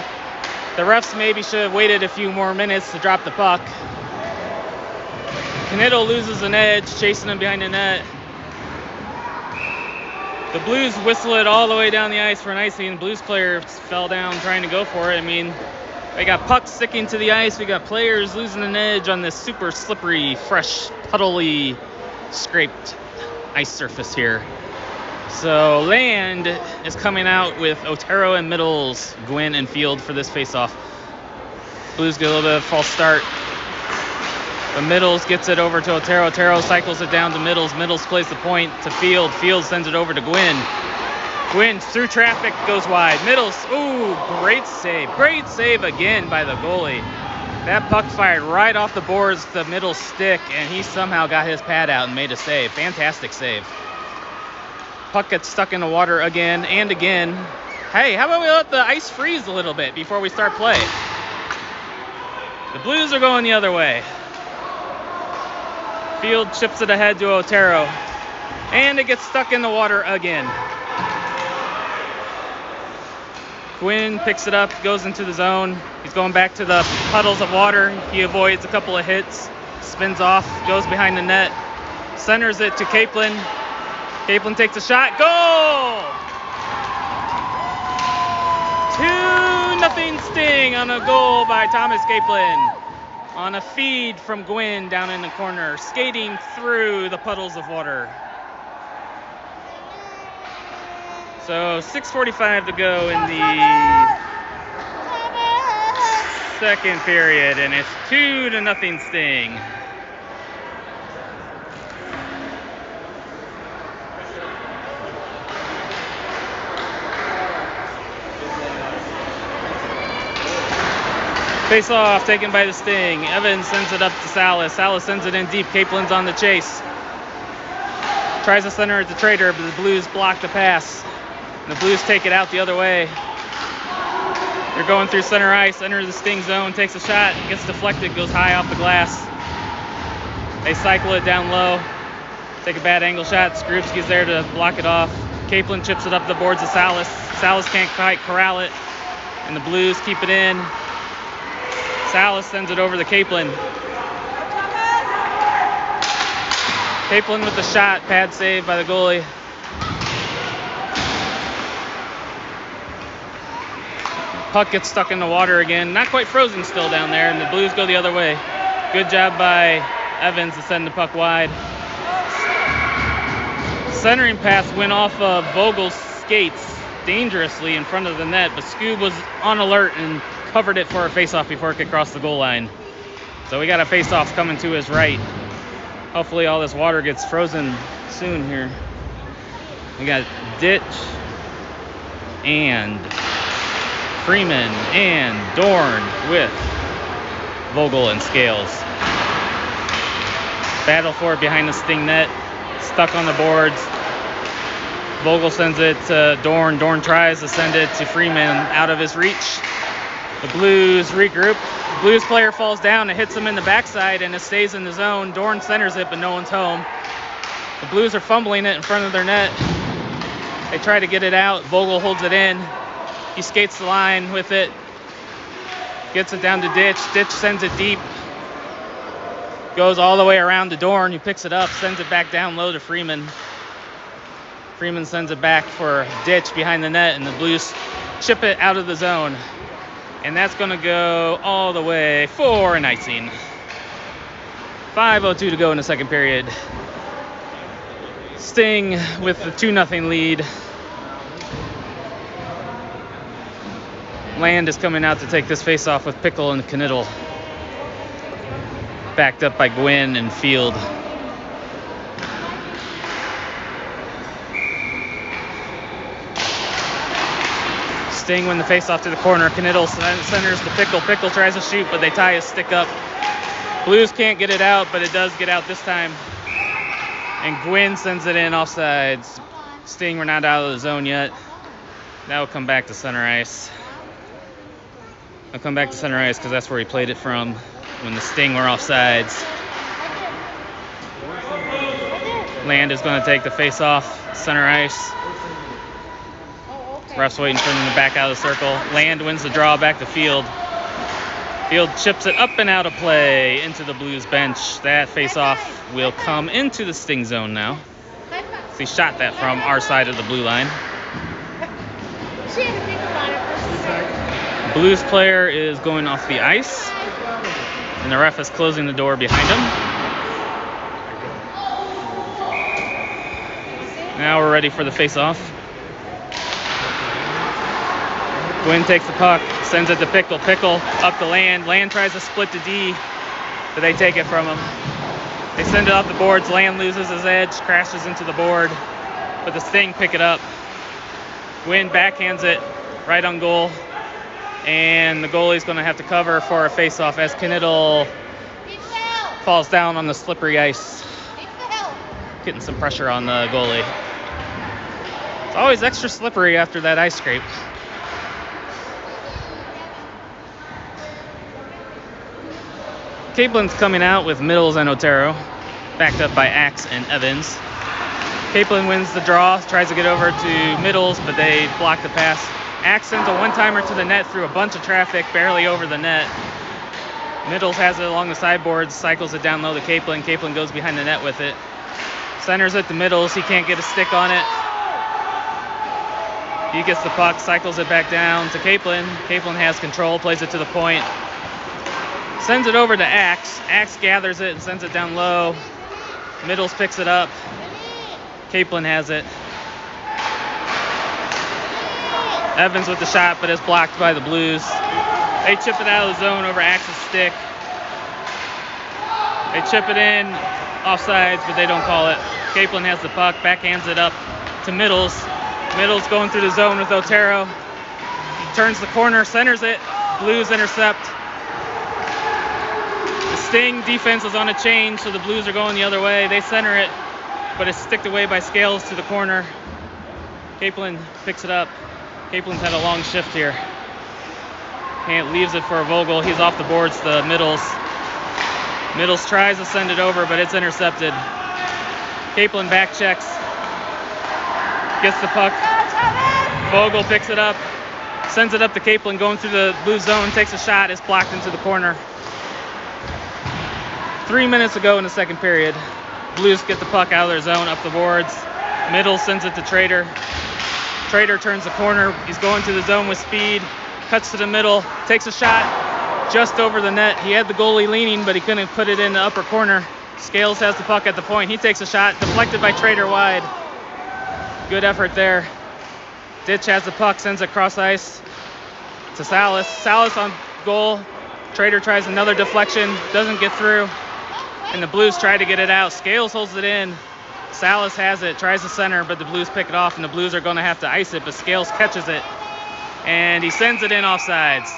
The refs maybe should have waited a few more minutes to drop the puck. Knittel loses an edge, chasing him behind the net. The Blues whistle it all the way down the ice for an icing. Blues player fell down trying to go for it. I mean, they got pucks sticking to the ice. We got players losing an edge on this super slippery, fresh, puddly, scraped ice surface here. So Land is coming out with Otero and Middles, Gwynn and Field for this face-off. Blues get a little bit of a false start. But Middles gets it over to Otero. Otero cycles it down to Middles. Middles plays the point to Field. Field sends it over to Gwynn. Gwynn through traffic goes wide. Middles, ooh, great save. Great save again by the goalie. That puck fired right off the boards, the middle stick, and he somehow got his pad out and made a save. Fantastic save. Puck gets stuck in the water again and again. Hey, how about we let the ice freeze a little bit before we start play? The Blues are going the other way. Field chips it ahead to Otero. And it gets stuck in the water again. Gwynn picks it up, goes into the zone. He's going back to the puddles of water. He avoids a couple of hits, spins off, goes behind the net, centers it to Capelin. Capelin takes a shot. Goal! 2-0 Sting on a goal by Thomas Capelin. On a feed from Gwynn down in the corner, skating through the puddles of water. So 6:45 to go in the second period, and it's 2-0 Sting. Face off taken by the Sting. Evans sends it up to Salas. Salas sends it in deep. Caplin's on the chase. Tries to center it to Trader, but the Blues block the pass. And the Blues take it out the other way. They're going through center ice, enters the Sting zone, takes a shot, gets deflected, goes high off the glass. They cycle it down low. Take a bad angle shot. Skrupski's there to block it off. Capelin chips it up the boards of Salas. Salas can't quite corral it, and the Blues keep it in. Salas sends it over to Capelin. Capelin with the shot, pad save by the goalie. Puck gets stuck in the water again. Not quite frozen still down there, and the Blues go the other way. Good job by Evans to send the puck wide. Centering pass went off of Vogel's skates dangerously in front of the net, but Scoob was on alert and covered it for a face-off before it could cross the goal line. So we got a face-off coming to his right. Hopefully all this water gets frozen soon here. We got Ditch and Freeman and Dorn with Vogel and Scales. Battle for it behind the Sting net. Stuck on the boards. Vogel sends it to Dorn. Dorn tries to send it to Freeman out of his reach. The Blues regroup. The Blues player falls down and hits him in the backside, and it stays in the zone. Dorn centers it, but no one's home. The Blues are fumbling it in front of their net. They try to get it out. Vogel holds it in. He skates the line with it. Gets it down to Ditch. Ditch sends it deep. Goes all the way around to Dorn. He picks it up, sends it back down low to Freeman. Freeman sends it back for Ditch behind the net, and the Blues chip it out of the zone. And that's going to go all the way for an icing. 5:02 to go in the second period. Sting with the 2-0 lead. Land is coming out to take this face-off with Pickle and Knittel. Backed up by Gwynn and Field. Sting win the face-off to the corner. Knittel centers the Pickle. Pickle tries to shoot, but they tie his stick up. Blues can't get it out, but it does get out this time. And Gwynn sends it in offsides. Sting, we're not out of the zone yet. That will come back to center ice. I'll come back to center ice because that's where he played it from when the Sting were offsides. Land is going to take the face-off, center ice. Ref's waiting for him to back out of the circle. Land wins the draw back to Field. Field chips it up and out of play into the Blues bench. That face-off will come into the Sting zone now. So he shot that from our side of the blue line. Blues player is going off the ice, and the ref is closing the door behind him. Now we're ready for the face-off. Gwynn takes the puck, sends it to Pickle. Pickle up to Land. Land tries to split to D, but they take it from him. They send it off the boards. Land loses his edge, crashes into the board, but the Sting pick it up. Gwynn backhands it right on goal, and the goalie's going to have to cover for a face-off as Knittel falls down on the slippery ice, getting some pressure on the goalie. It's always extra slippery after that ice scrape. Caplin's coming out with Middles and Otero, backed up by Axe and Evans. Caplin wins the draw, tries to get over to Middles, but they block the pass. Axe sends a one-timer to the net through a bunch of traffic, barely over the net. Middles has it along the sideboards, cycles it down low to Caplin. Caplin goes behind the net with it. Centers it to Middles, he can't get a stick on it. He gets the puck, cycles it back down to Caplin. Caplin has control, plays it to the point. Sends it over to Axe. Axe gathers it and sends it down low. Middles picks it up. Caplin has it. Evans with the shot, but it's blocked by the Blues. They chip it out of the zone over Axe's stick. They chip it in offsides, but they don't call it. Caplin has the puck, backhands it up to Middles. Middles going through the zone with Otero. He turns the corner, centers it. Blues intercept. The Sting defense is on a change, so the Blues are going the other way. They center it, but it's sticked away by Scales to the corner. Caplin picks it up. Caplin's had a long shift here. And leaves it for Vogel. He's off the boards to Middles. Middles tries to send it over, but it's intercepted. Caplin back checks. Gets the puck. Vogel picks it up. Sends it up to Caplin going through the blue zone. Takes a shot. It's blocked into the corner. 3 minutes ago in the second period. Blues get the puck out of their zone, up the boards. Middles sends it to Trader. Trader turns the corner. He's going to the zone with speed. Cuts to the middle. Takes a shot just over the net. He had the goalie leaning, but he couldn't put it in the upper corner. Scales has the puck at the point. He takes a shot. Deflected by Trader wide. Good effort there. Ditch has the puck. Sends it cross ice to Salas. Salas on goal. Trader tries another deflection. Doesn't get through. And the Blues try to get it out. Scales holds it in. Salas has it, tries to center, but the Blues pick it off, and the Blues are going to have to ice it, but Scales catches it, and he sends it in offsides.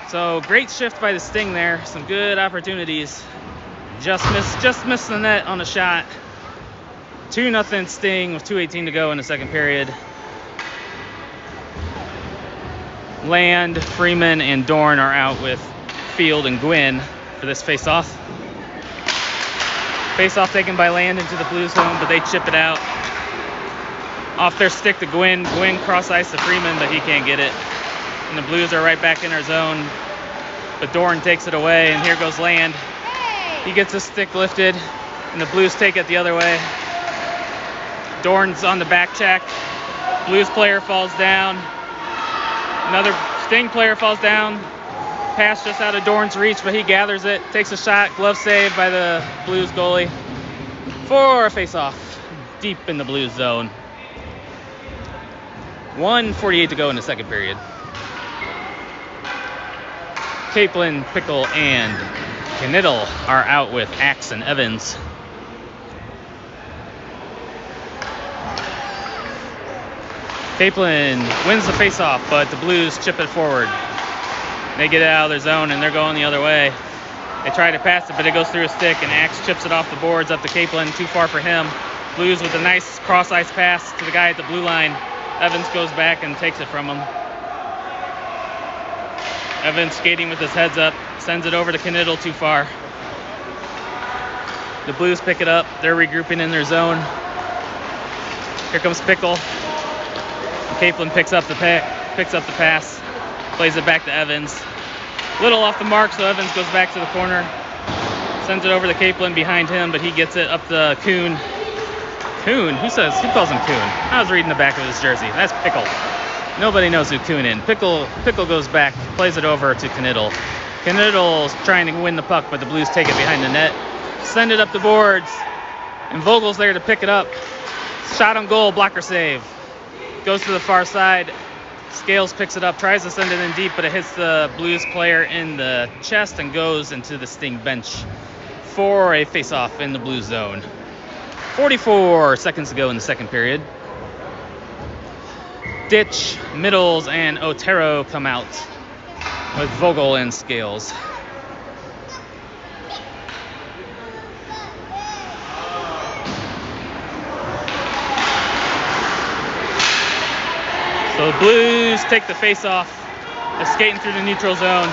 So great shift by the Sting there. Some good opportunities. Just missed the net on a shot. 2-0 Sting with 2:18 to go in the second period. Land, Freeman, and Dorn are out with Field and Gwynn for this face-off. Face-off taken by Land into the Blues zone, but they chip it out. Off their stick to Gwynn. Gwynn cross-ice to Freeman, but he can't get it. And the Blues are right back in our zone. But Dorn takes it away, and here goes Land. He gets his stick lifted, and the Blues take it the other way. Dorn's on the back check. Blues player falls down. Another Sting player falls down. Pass just out of Dorn's reach, but he gathers it, takes a shot, glove saved by the Blues goalie for a face-off deep in the Blues zone. 1:48 to go in the second period. Caplin, Pickle, and Knittel are out with Axe and Evans. Kaplan wins the faceoff, but the Blues chip it forward. They get it out of their zone, and they're going the other way. They try to pass it, but it goes through a stick, and Axe chips it off the boards up to Kaplan, too far for him. Blues with a nice cross-ice pass to the guy at the blue line. Evans goes back and takes it from him. Evans skating with his heads up, sends it over to Knittel, too far. The Blues pick it up. They're regrouping in their zone. Here comes Pickle. Kaplan picks up the pass, plays it back to Evans. Little off the mark, so Evans goes back to the corner, sends it over to Kaplan behind him, but he gets it up to Kuhn. Kuhn? Who calls him Kuhn? I was reading the back of his jersey. That's Pickle. Nobody knows who Kuhn is. Pickle goes back, plays it over to Knittel. Knittel's trying to win the puck, but the Blues take it behind the net. Send it up the boards, and Vogel's there to pick it up. Shot on goal, blocker save. Goes to the far side. Scales picks it up, tries to send it in deep, but it hits the Blues player in the chest and goes into the Sting bench for a face-off in the Blues zone. 44 seconds to go in the second period. Ditch, Middles, and Otero come out with Vogel and Scales. So the Blues take the face-off. They're skating through the neutral zone.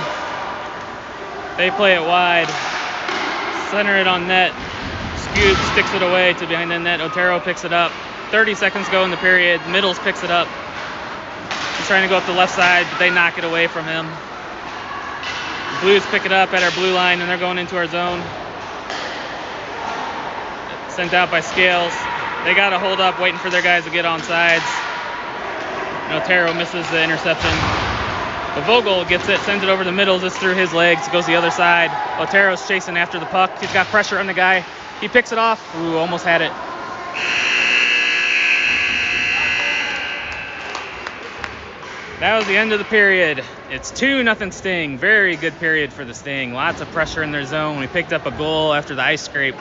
They play it wide. Center it on net. Scoob sticks it away to behind the net. Otero picks it up. 30 seconds go in the period. Middles picks it up. He's trying to go up the left side, but they knock it away from him. The Blues pick it up at our blue line, and they're going into our zone. Sent out by Scales. They got to hold up, waiting for their guys to get on sides. Otero misses the interception. But Vogel gets it, sends it over the middle, just through his legs, goes the other side. Otero's chasing after the puck. He's got pressure on the guy. He picks it off. Ooh, almost had it. That was the end of the period. It's 2-0 Sting. Very good period for the Sting. Lots of pressure in their zone. We picked up a goal after the ice scrape.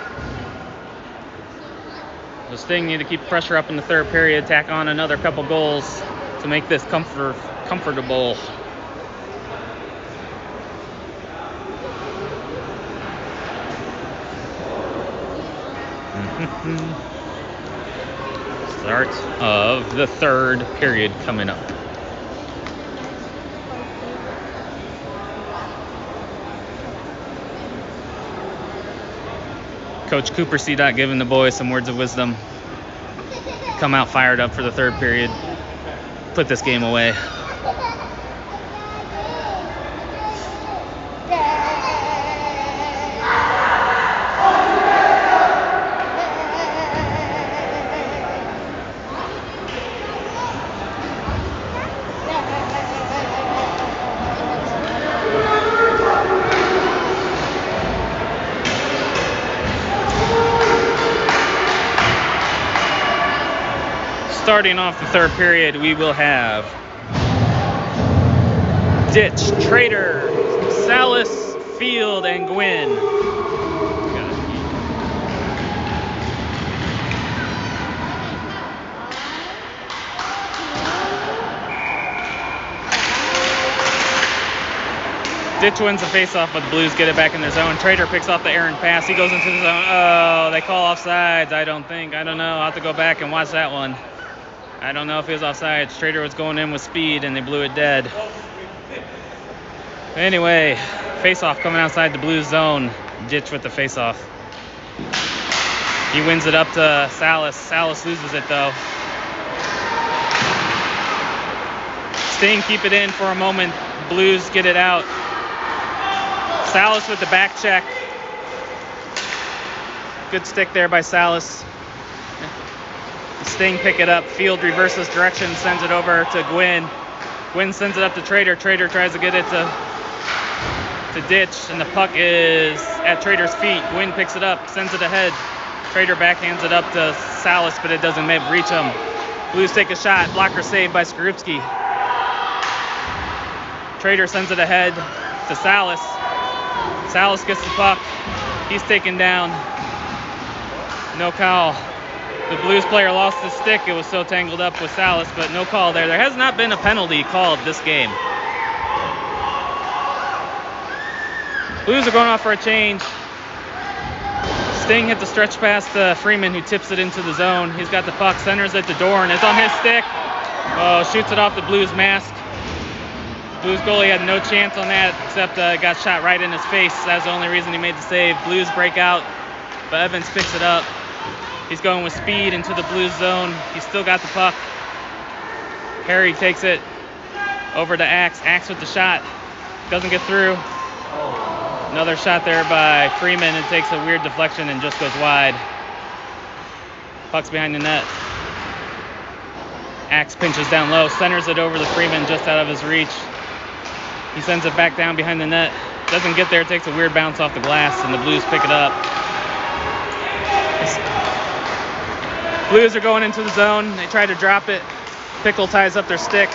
The Sting need to keep pressure up in the third period, tack on another couple goals to make this comfortable. Start of the third period coming up. Coach Cooper C. giving the boys some words of wisdom. Come out fired up for the third period. Put this game away. Starting off the third period, we will have Ditch, Trader, Salas, Field, and Gwynn. Ditch wins the faceoff, but the Blues get it back in their zone. Trader picks off the errant pass. He goes into the zone. Oh, they call offsides. I don't know. I'll have to go back and watch that one. I don't know if he was offsides. Trader was going in with speed, and they blew it dead. Anyway, face-off coming outside the Blues zone. Ditch with the face-off. He wins it up to Salas. Salas loses it, though. Sting keep it in for a moment. Blues get it out. Salas with the back check. Good stick there by Salas. Sting pick it up. Field reverses direction, sends it over to Gwynn. Gwynn sends it up to Trader. Trader tries to get it to Ditch, and the puck is at Trader's feet. Gwynn picks it up, sends it ahead. Trader backhands it up to Salas, but it doesn't reach him. Blues take a shot. Blocker saved by Skorupski. Trader sends it ahead to Salas. Salas gets the puck. He's taken down. No call. The Blues player lost his stick. It was so tangled up with Salas, but no call there. There has not been a penalty called this game. Blues are going off for a change. Sting hit the stretch pass to Freeman, who tips it into the zone. He's got the puck, centers at the door, and it's on his stick. Oh, shoots it off the Blues mask. Blues goalie had no chance on that, except got shot right in his face. That's the only reason he made the save. Blues break out, but Evans picks it up. He's going with speed into the Blues zone. He's still got the puck. Harry takes it over to Axe. Axe with the shot. Doesn't get through. Another shot there by Freeman. It takes a weird deflection and just goes wide. Puck's behind the net. Axe pinches down low, centers it over to Freeman just out of his reach. He sends it back down behind the net. Doesn't get there, takes a weird bounce off the glass, and the Blues pick it up. Blues are going into the zone. They try to drop it. Pickle ties up their stick.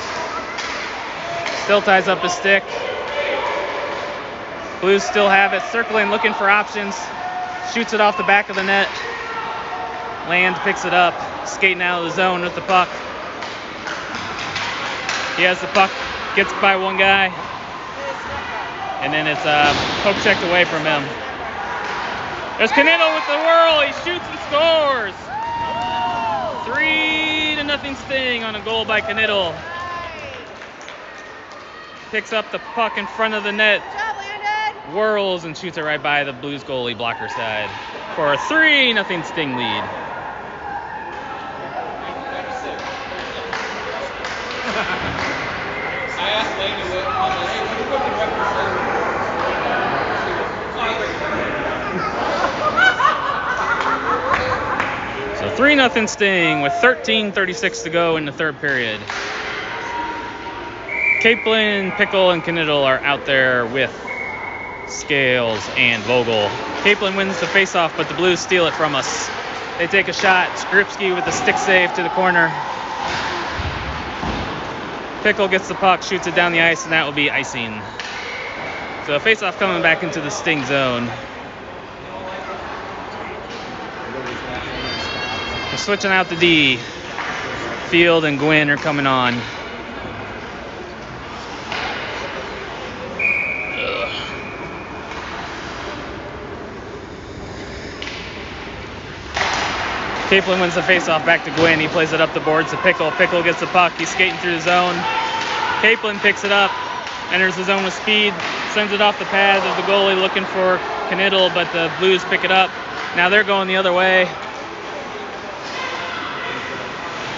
Still ties up his stick. Blues still have it, circling, looking for options. Shoots it off the back of the net. Land picks it up, skating out of the zone with the puck. He has the puck, gets by one guy, and then it's poke checked away from him. There's Canino with the whirl. He shoots and scores. 3-0 Sting on a goal by Canino. Picks up the puck in front of the net. Whirls and shoots it right by the Blues goalie blocker side for a 3-0 Sting lead. So 3-0 Sting with 13:36 to go in the third period. Capelin, Pickle, and Knittel are out there with Scales and Vogel. Capelin wins the faceoff, but the Blues steal it from us. They take a shot. Skripski with the stick save to the corner. Pickle gets the puck, shoots it down the ice, and that will be icing. So a faceoff coming back into the Sting zone. We're switching out the D. Field and Gwynn are coming on. Capelin wins the faceoff back to Gwynn. He plays it up the boards to Pickle. Pickle gets the puck. He's skating through the zone. Capelin picks it up, enters the zone with speed, sends it off the pads of the goalie looking for Knittel, but the Blues pick it up. Now they're going the other way.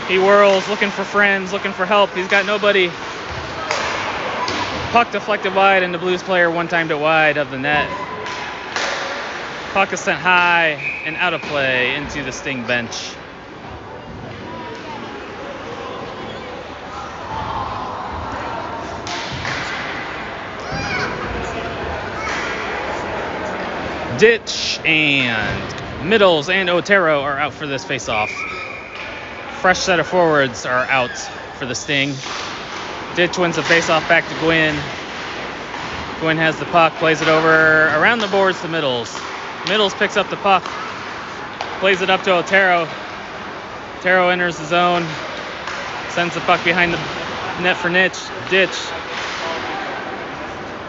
He whirls, looking for friends, looking for help. He's got nobody. Puck deflected wide, and the Blues player one-timed it wide of the net. Puck is sent high and out of play into the Sting bench. Ditch and Middles and Otero are out for this faceoff. Fresh set of forwards are out for the Sting. Ditch wins the faceoff back to Gwynn. Gwynn has the puck, plays it over around the boards to Middles. Middles picks up the puck, plays it up to Otero. Otero enters the zone, sends the puck behind the net for Ditch,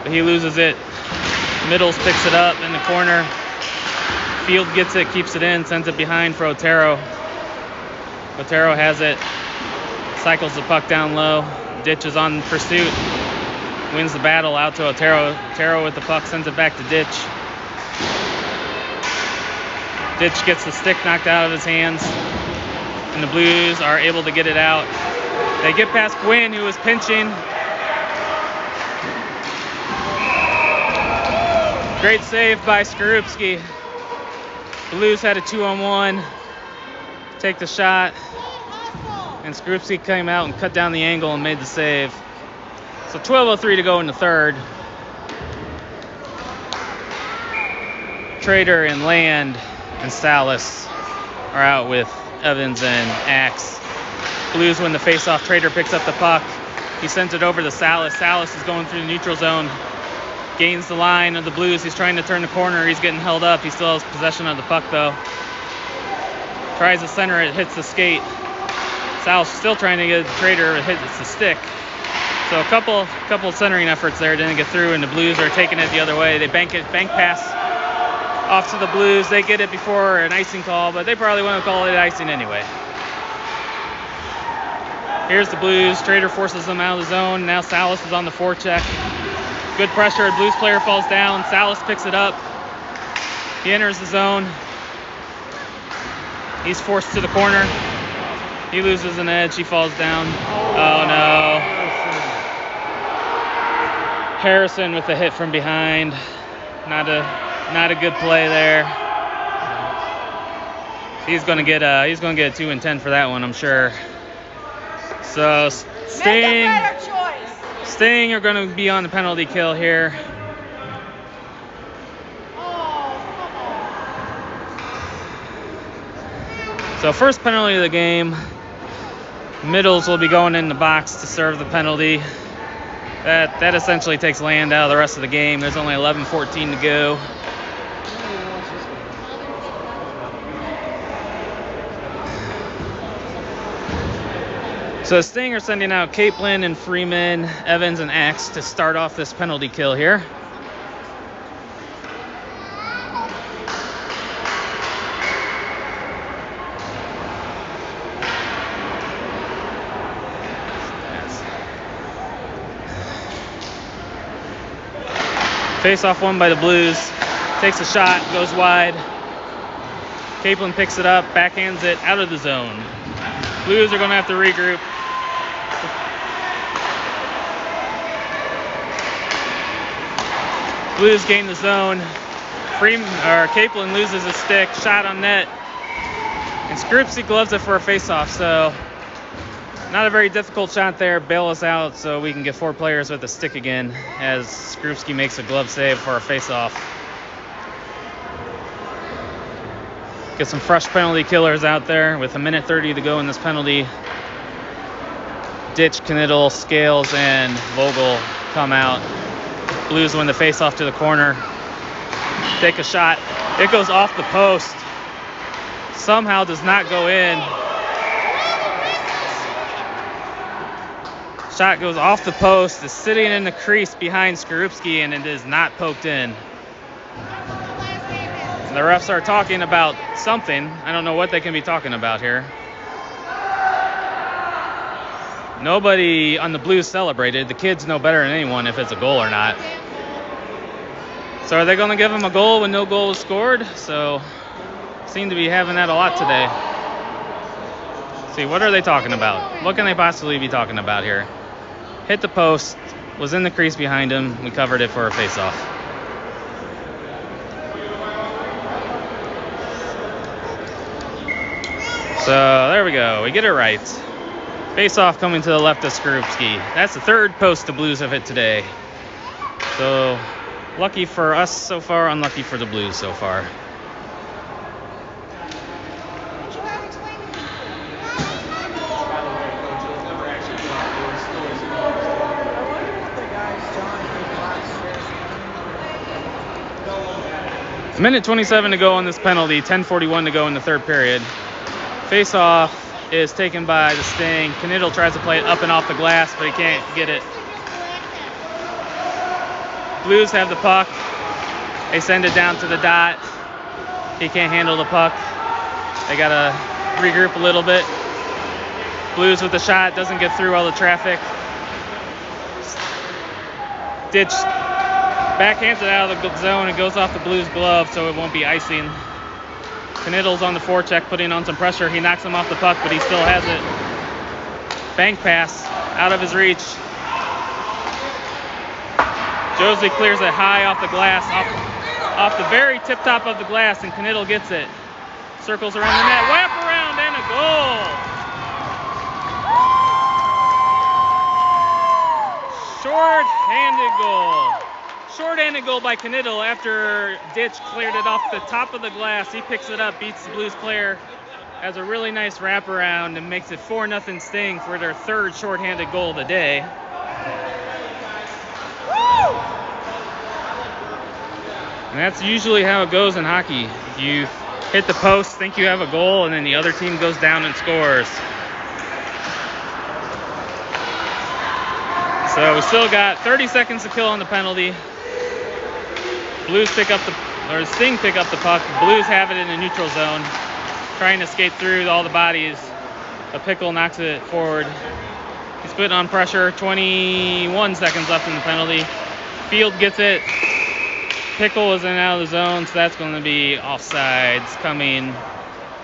but he loses it. Middles picks it up in the corner. Field gets it, keeps it in, sends it behind for Otero. Otero has it, cycles the puck down low. Ditch is on pursuit, wins the battle out to Otero. Otero with the puck sends it back to Ditch. Ditch gets the stick knocked out of his hands, and the Blues are able to get it out. They get past Gwynn, who is pinching. Great save by Skorupski. Blues had a 2-on-1. Take the shot, and Skorupski came out and cut down the angle and made the save. So 12:03 to go in the third. Trader and Land and Salas are out with Evans and Axe. Blues win the faceoff. Trader picks up the puck. He sends it over to Salas. Salas is going through the neutral zone. Gains the line of the Blues. He's trying to turn the corner. He's getting held up. He still has possession of the puck, though. Tries to center it, hits the skate. Sal's still trying to get the Trader, it hits the stick. So a couple centering efforts there didn't get through, and the Blues are taking it the other way. They bank pass off to the Blues. They get it before an icing call, but they probably want to call it icing anyway. Here's the Blues. Trader forces them out of the zone. Now Salas is on the forecheck. Good pressure. Blues player falls down. Salas picks it up. He enters the zone. He's forced to the corner. He loses an edge. He falls down. Oh no. Harrison with a hit from behind. Not a good play there. He's gonna get a 2 and 10 for that one, I'm sure. So Sting are gonna be on the penalty kill here. So first penalty of the game. Middles will be going in the box to serve the penalty. That essentially takes Land out of the rest of the game. There's only 11:14 to go. So Sting are sending out Capelin and Freeman, Evans and Axe to start off this penalty kill here. Face-off won by the Blues. Takes a shot, goes wide. Capelin picks it up, backhands it out of the zone. Blues are going to have to regroup. Blues gain the zone. Capelin loses a stick, shot on net. And Skrupski gloves it for a face-off, so not a very difficult shot there. Bail us out so we can get 4 players with a stick again as Skrupski makes a glove save for a face-off. Get some fresh penalty killers out there with 1:30 to go in this penalty. Ditch, Knittel, Scales, and Vogel come out. Blues win the face-off to the corner. Take a shot. It goes off the post. Somehow does not go in. Shot goes off the post, is sitting in the crease behind Skrupski, and it is not poked in. The refs are talking about something. I don't know what they can be talking about here. Nobody on the Blues celebrated. The kids know better than anyone if it's a goal or not. So are they going to give them a goal when no goal was scored? So seem to be having that a lot today. Let's see, what are they talking about? What can they possibly be talking about here? Hit the post, was in the crease behind him. We covered it for a face-off. So there we go. We get it right. Face-off coming to the left of Skrupski. That's the 3rd post the Blues have hit today. So lucky for us so far, unlucky for the Blues so far. Minute 27 to go on this penalty, 10:41 to go in the 3rd period. Face-off is taken by the Sting. Knittel tries to play it up and off the glass, but he can't get it. Blues have the puck. They send it down to the dot. He can't handle the puck. They got to regroup a little bit. Blues with the shot, doesn't get through all the traffic. Ditch backhands it out of the zone. It goes off the Blues glove, so it won't be icing. Knittel's on the forecheck, putting on some pressure. He knocks him off the puck, but he still has it. Bank pass, out of his reach. Josie clears it high off the glass, off the very tip top of the glass, and Knittel gets it. Circles around the net, wrap around, and a goal! Short-handed goal. Short-handed goal by Knittel after Ditch cleared it off the top of the glass. He picks it up, beats the Blues player, has a really nice wraparound, and makes it 4-0 Sting for their 3rd short-handed goal of the day. And that's usually how it goes in hockey. You hit the post, think you have a goal, and then the other team goes down and scores. So we still got 30 seconds to kill on the penalty. Sting pick up the puck. Blues have it in the neutral zone, trying to skate through all the bodies. A Pickle knocks it forward. He's put on pressure. 21 seconds left in the penalty. Field gets it. Pickle is in and out of the zone, so that's going to be offsides coming.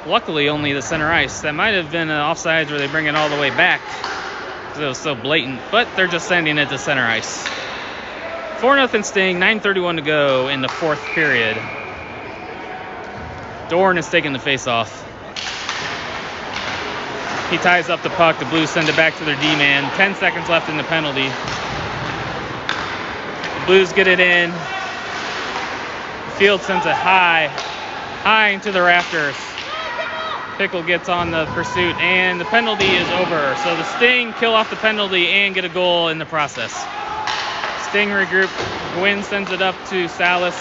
Luckily, only the center ice. That might have been an offsides where they bring it all the way back because it was so blatant, but they're just sending it to center ice. 4-0 Sting, 9:31 to go in the fourth period. Dorn is taking the face-off. He ties up the puck. The Blues send it back to their D-man. 10 seconds left in the penalty. The Blues get it in. Field sends it high into the rafters. Pickle gets on the pursuit, and the penalty is over. So the Sting kill off the penalty and get a goal in the process. Sting regroup. Gwynn sends it up to Salas,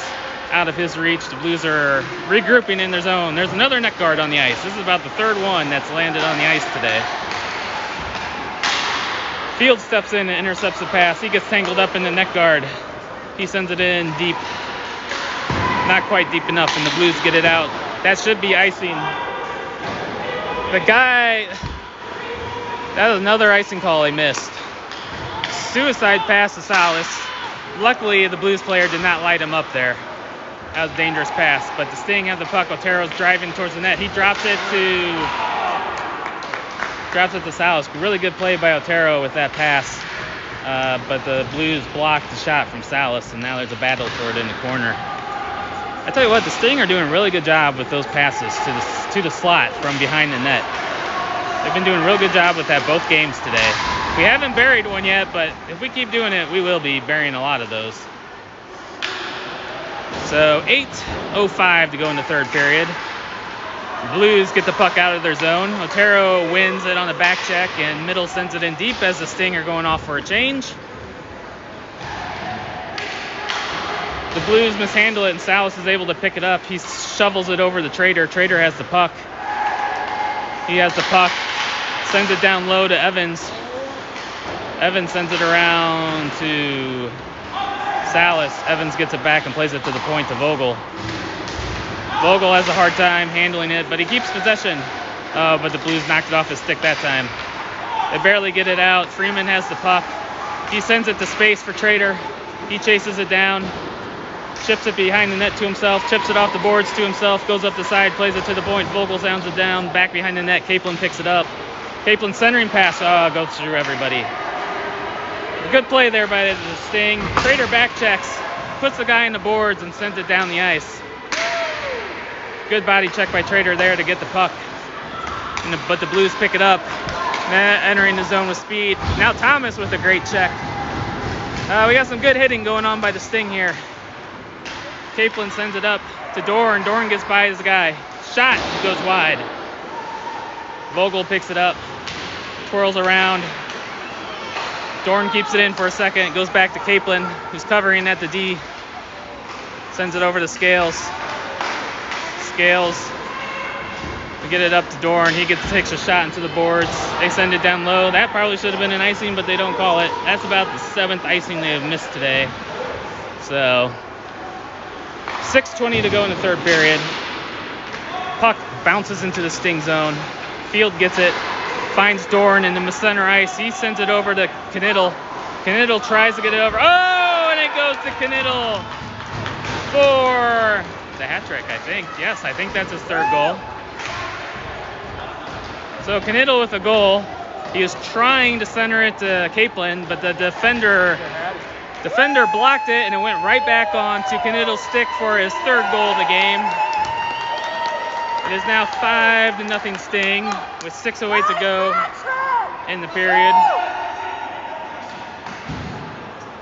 out of his reach. The Blues are regrouping in their zone. There's another net guard on the ice. This is about the third one that's landed on the ice today. Field steps in and intercepts the pass. He gets tangled up in the net guard. He sends it in deep. Not quite deep enough, and the Blues get it out. That should be icing. That was another icing call they missed. Suicide pass to Salas. Luckily, the Blues player did not light him up there. That was a dangerous pass, but the Sting have the puck. Otero's driving towards the net. He drops it to Salas. Really good play by Otero with that pass, but the Blues blocked the shot from Salas, and now there's a battle for it in the corner. I tell you what, the Sting are doing a really good job with those passes to the slot from behind the net. They've been doing a real good job with that both games today. We haven't buried one yet, but if we keep doing it, we will be burying a lot of those. So 8:05 to go in the third period. Blues get the puck out of their zone. Otero wins it on the back check, and Middle sends it in deep as the Sting are going off for a change. The Blues mishandle it, and Salas is able to pick it up. He shovels it over the Trader. Trader has the puck. He has the puck. Sends it down low to Evans. Evans sends it around to Salas. Evans gets it back and plays it to the point to Vogel. Vogel has a hard time handling it, but he keeps possession. But the Blues knocked it off his stick that time. They barely get it out. Freeman has the puck. He sends it to space for Trader. He chases it down. Chips it behind the net to himself, chips it off the boards to himself, goes up the side, plays it to the point. Vogel sounds it down, back behind the net. Capelin picks it up. Capelin centering pass, goes through everybody. Good play there by the Sting. Trader back checks, puts the guy in the boards and sends it down the ice. Good body check by Trader there to get the puck. But the Blues pick it up, entering the zone with speed. Now Thomas with a great check. We got some good hitting going on by the Sting here. Capelin sends it up to Dorn. Dorn gets by his guy. Shot goes wide. Vogel picks it up, twirls around. Dorn keeps it in for a second. It goes back to Capelin, who's covering at the D. Sends it over to Scales. Scales. We get it up to Dorn. He takes a shot into the boards. They send it down low. That probably should have been an icing, but they don't call it. That's about the 7th icing they have missed today. So 6:20 to go in the third period. Puck bounces into the Sting zone. Field gets it, finds Dorn in the center ice. He sends it over to Knittel. Knittel tries to get it over. Oh, and it goes to Knittel for the hat trick, I think. Yes, I think that's his third goal. So Knittel with a goal. He was trying to center it to Capelin, but the defender blocked it, and it went right back on to Knittel's stick for his third goal of the game. It is now 5-0 Sting with 6:08 to go in the period.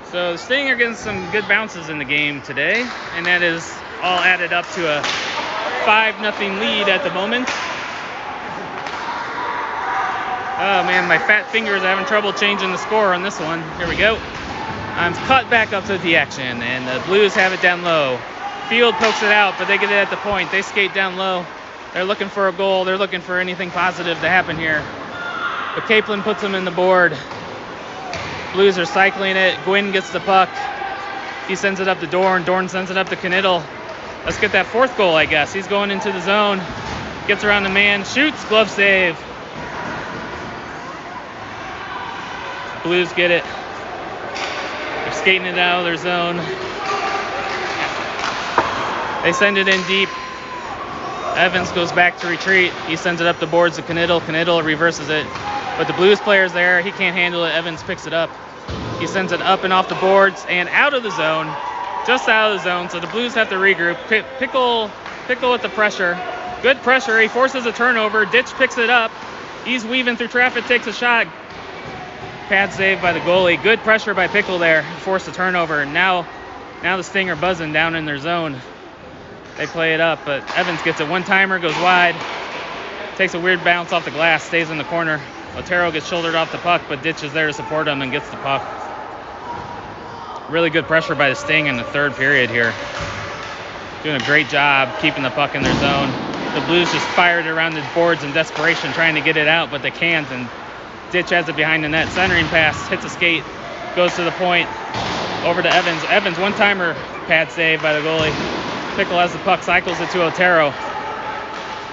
So the Sting are getting some good bounces in the game today, and that is all added up to a 5-0 lead at the moment. Oh man, my fat fingers are having trouble changing the score on this one. Here we go. I'm cut back up to the action, and the Blues have it down low. Field pokes it out, but they get it at the point. They skate down low. They're looking for a goal. They're looking for anything positive to happen here. But Capelin puts them in the board. Blues are cycling it. Gwynn gets the puck. He sends it up to Dorn. Dorn sends it up to Knittel. Let's get that fourth goal, I guess. He's going into the zone. Gets around the man. Shoots. Glove save. Blues get it. They're skating it out of their zone. They send it in deep. Evans goes back to retreat. He sends it up the boards to Knittel. Knittel reverses it. But the Blues player's there. He can't handle it. Evans picks it up. He sends it up and off the boards and out of the zone. Just out of the zone. So the Blues have to regroup. Pickle with the pressure. Good pressure. He forces a turnover. Ditch picks it up. He's weaving through traffic. Takes a shot. Pad save by the goalie. Good pressure by Pickle there. Forced a turnover. Now the Sting are buzzing down in their zone. They play it up, but Evans gets a one-timer, goes wide. Takes a weird bounce off the glass, stays in the corner. Otero gets shouldered off the puck, but Ditch is there to support him and gets the puck. Really good pressure by the Sting in the third period here. Doing a great job keeping the puck in their zone. The Blues just fired around the boards in desperation, trying to get it out, but they can't, and Ditch has it behind the net. Centering pass, hits a skate, goes to the point, over to Evans. Evans, one-timer, pad save by the goalie. Pickle has the puck, cycles it to Otero.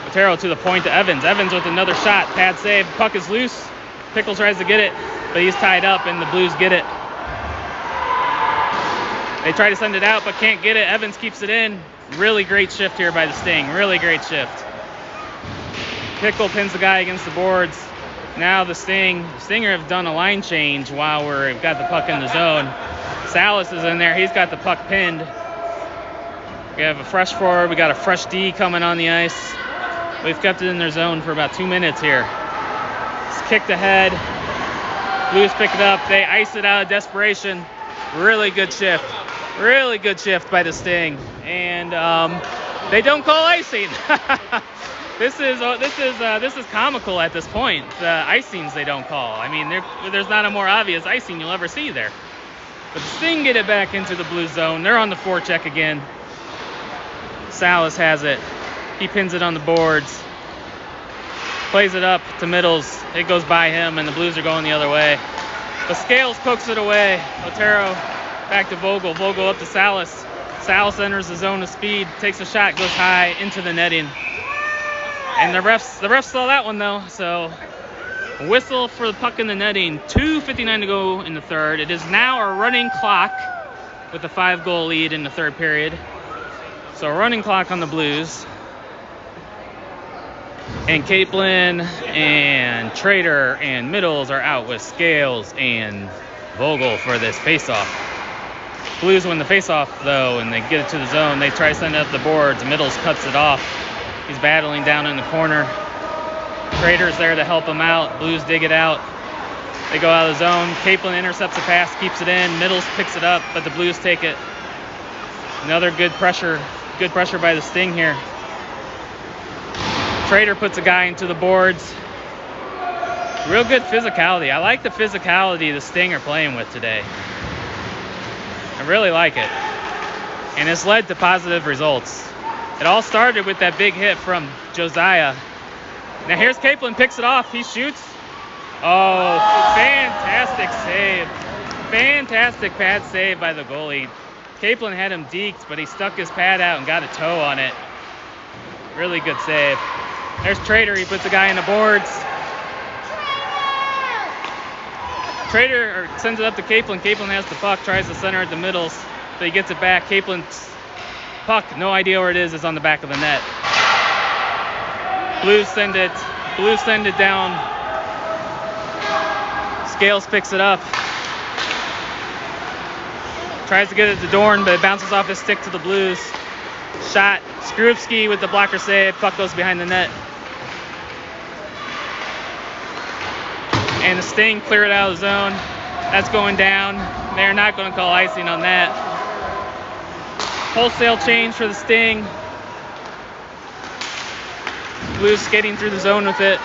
Otero to the point to Evans. Evans with another shot, pad save. Puck is loose. Pickle tries to get it, but he's tied up, and the Blues get it. They try to send it out, but can't get it. Evans keeps it in. Really great shift here by the Sting. Really great shift. Pickle pins the guy against the boards. Now the Stinger have done a line change while we've got the puck in the zone. Salas is in there. He's got the puck pinned. We have a fresh forward. We got a fresh D coming on the ice. We've kept it in their zone for about 2 minutes here. It's kicked ahead. Blues pick it up. They ice it out of desperation. Really good shift. Really good shift by the Sting. And they don't call icing. This is comical at this point. The icings they don't call. I mean, there's not a more obvious icing you'll ever see there. But the Sting get it back into the Blue zone. They're on the forecheck again. Salas has it. He pins it on the boards. Plays it up to Middles. It goes by him, and the Blues are going the other way. But Scales pokes it away. Otero back to Vogel. Vogel up to Salas. Salas enters the zone of speed. Takes a shot, goes high into the netting. And the refs saw that one, though. So whistle for the puck in the netting. 2:59 to go in the third. It is now a running clock with a 5-goal lead in the third period. So a running clock on the Blues. And Capelin and Trader and Middles are out with Scales and Vogel for this faceoff. Blues win the faceoff, though, and they get it to the zone. They try to send it up the boards. Middles cuts it off. He's battling down in the corner. Trader's there to help him out. Blues dig it out. They go out of the zone. Capelin intercepts the pass, keeps it in. Middles picks it up, but the Blues take it. Another good pressure by the Sting here. Trader puts a guy into the boards. Real good physicality. I like the physicality the Sting are playing with today. I really like it. And it's led to positive results. It all started with that big hit from Josiah. Now here's Capelin, picks it off. He shoots. Oh, fantastic save. Fantastic pad save by the goalie. Capelin had him deked, but he stuck his pad out and got a toe on it. Really good save. There's Trader. He puts a guy in the boards. Trader sends it up to Capelin. Capelin has the puck, tries to center at the middles, but he gets it back. Caplin's puck, no idea where it is on the back of the net. Blues send it down. Scales picks it up. Tries to get it to Dorn, but it bounces off his stick to the Blues. Shot. Skrupski with the blocker save. Puck goes behind the net. And the Sting clear it out of the zone. That's going down. They're not going to call icing on that. Wholesale change for the Sting. Blues skating through the zone with it.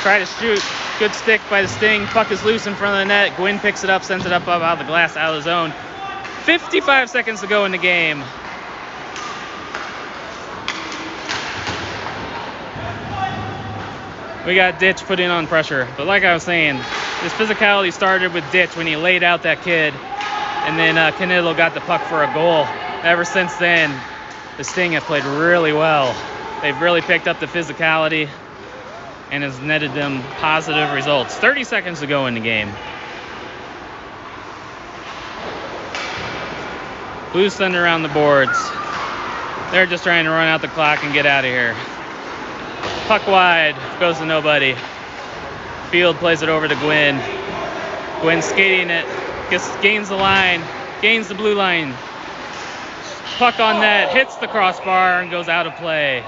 Try to shoot. Good stick by the Sting. Puck is loose in front of the net. Gwynn picks it up, sends it up out of the glass, out of the zone. 55 seconds to go in the game. We got Ditch putting on pressure. But like I was saying, this physicality started with Ditch when he laid out that kid. And then Canelo got the puck for a goal. Ever since then, the Sting have played really well. They've really picked up the physicality and has netted them positive results. 30 seconds to go in the game. Blues send around the boards. They're just trying to run out the clock and get out of here. Puck wide, goes to nobody. Field plays it over to Gwynn. Gwynn skating it, gains the line, gains the blue line. Puck on net, hits the crossbar and goes out of play.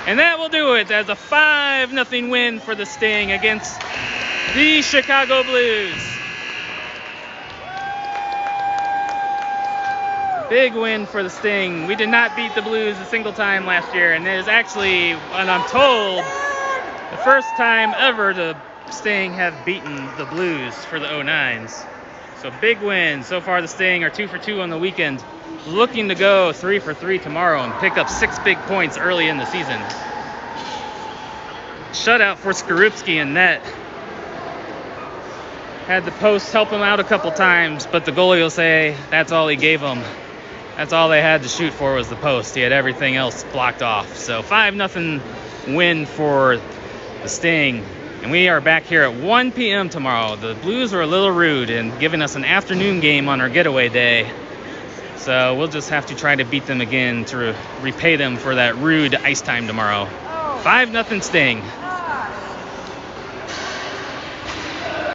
And that will do it as a 5-0 win for the Sting against the Chicago Blues. Big win for the Sting. We did not beat the Blues a single time last year, and it is actually, and I'm told, the first time ever the Sting have beaten the Blues for the 09s. So big win. So far the Sting are 2 for 2 on the weekend, looking to go 3 for 3 tomorrow and pick up 6 big points early in the season. Shutout for Skorupski in net. Had the post help him out a couple times, but the goalie will say that's all he gave him. That's all they had to shoot for was the post. He had everything else blocked off. So 5-0 win for the Sting. And we are back here at 1 p.m. tomorrow. The Blues were a little rude in giving us an afternoon game on our getaway day. So we'll just have to try to beat them again to repay them for that rude ice time tomorrow. 5-0 Sting.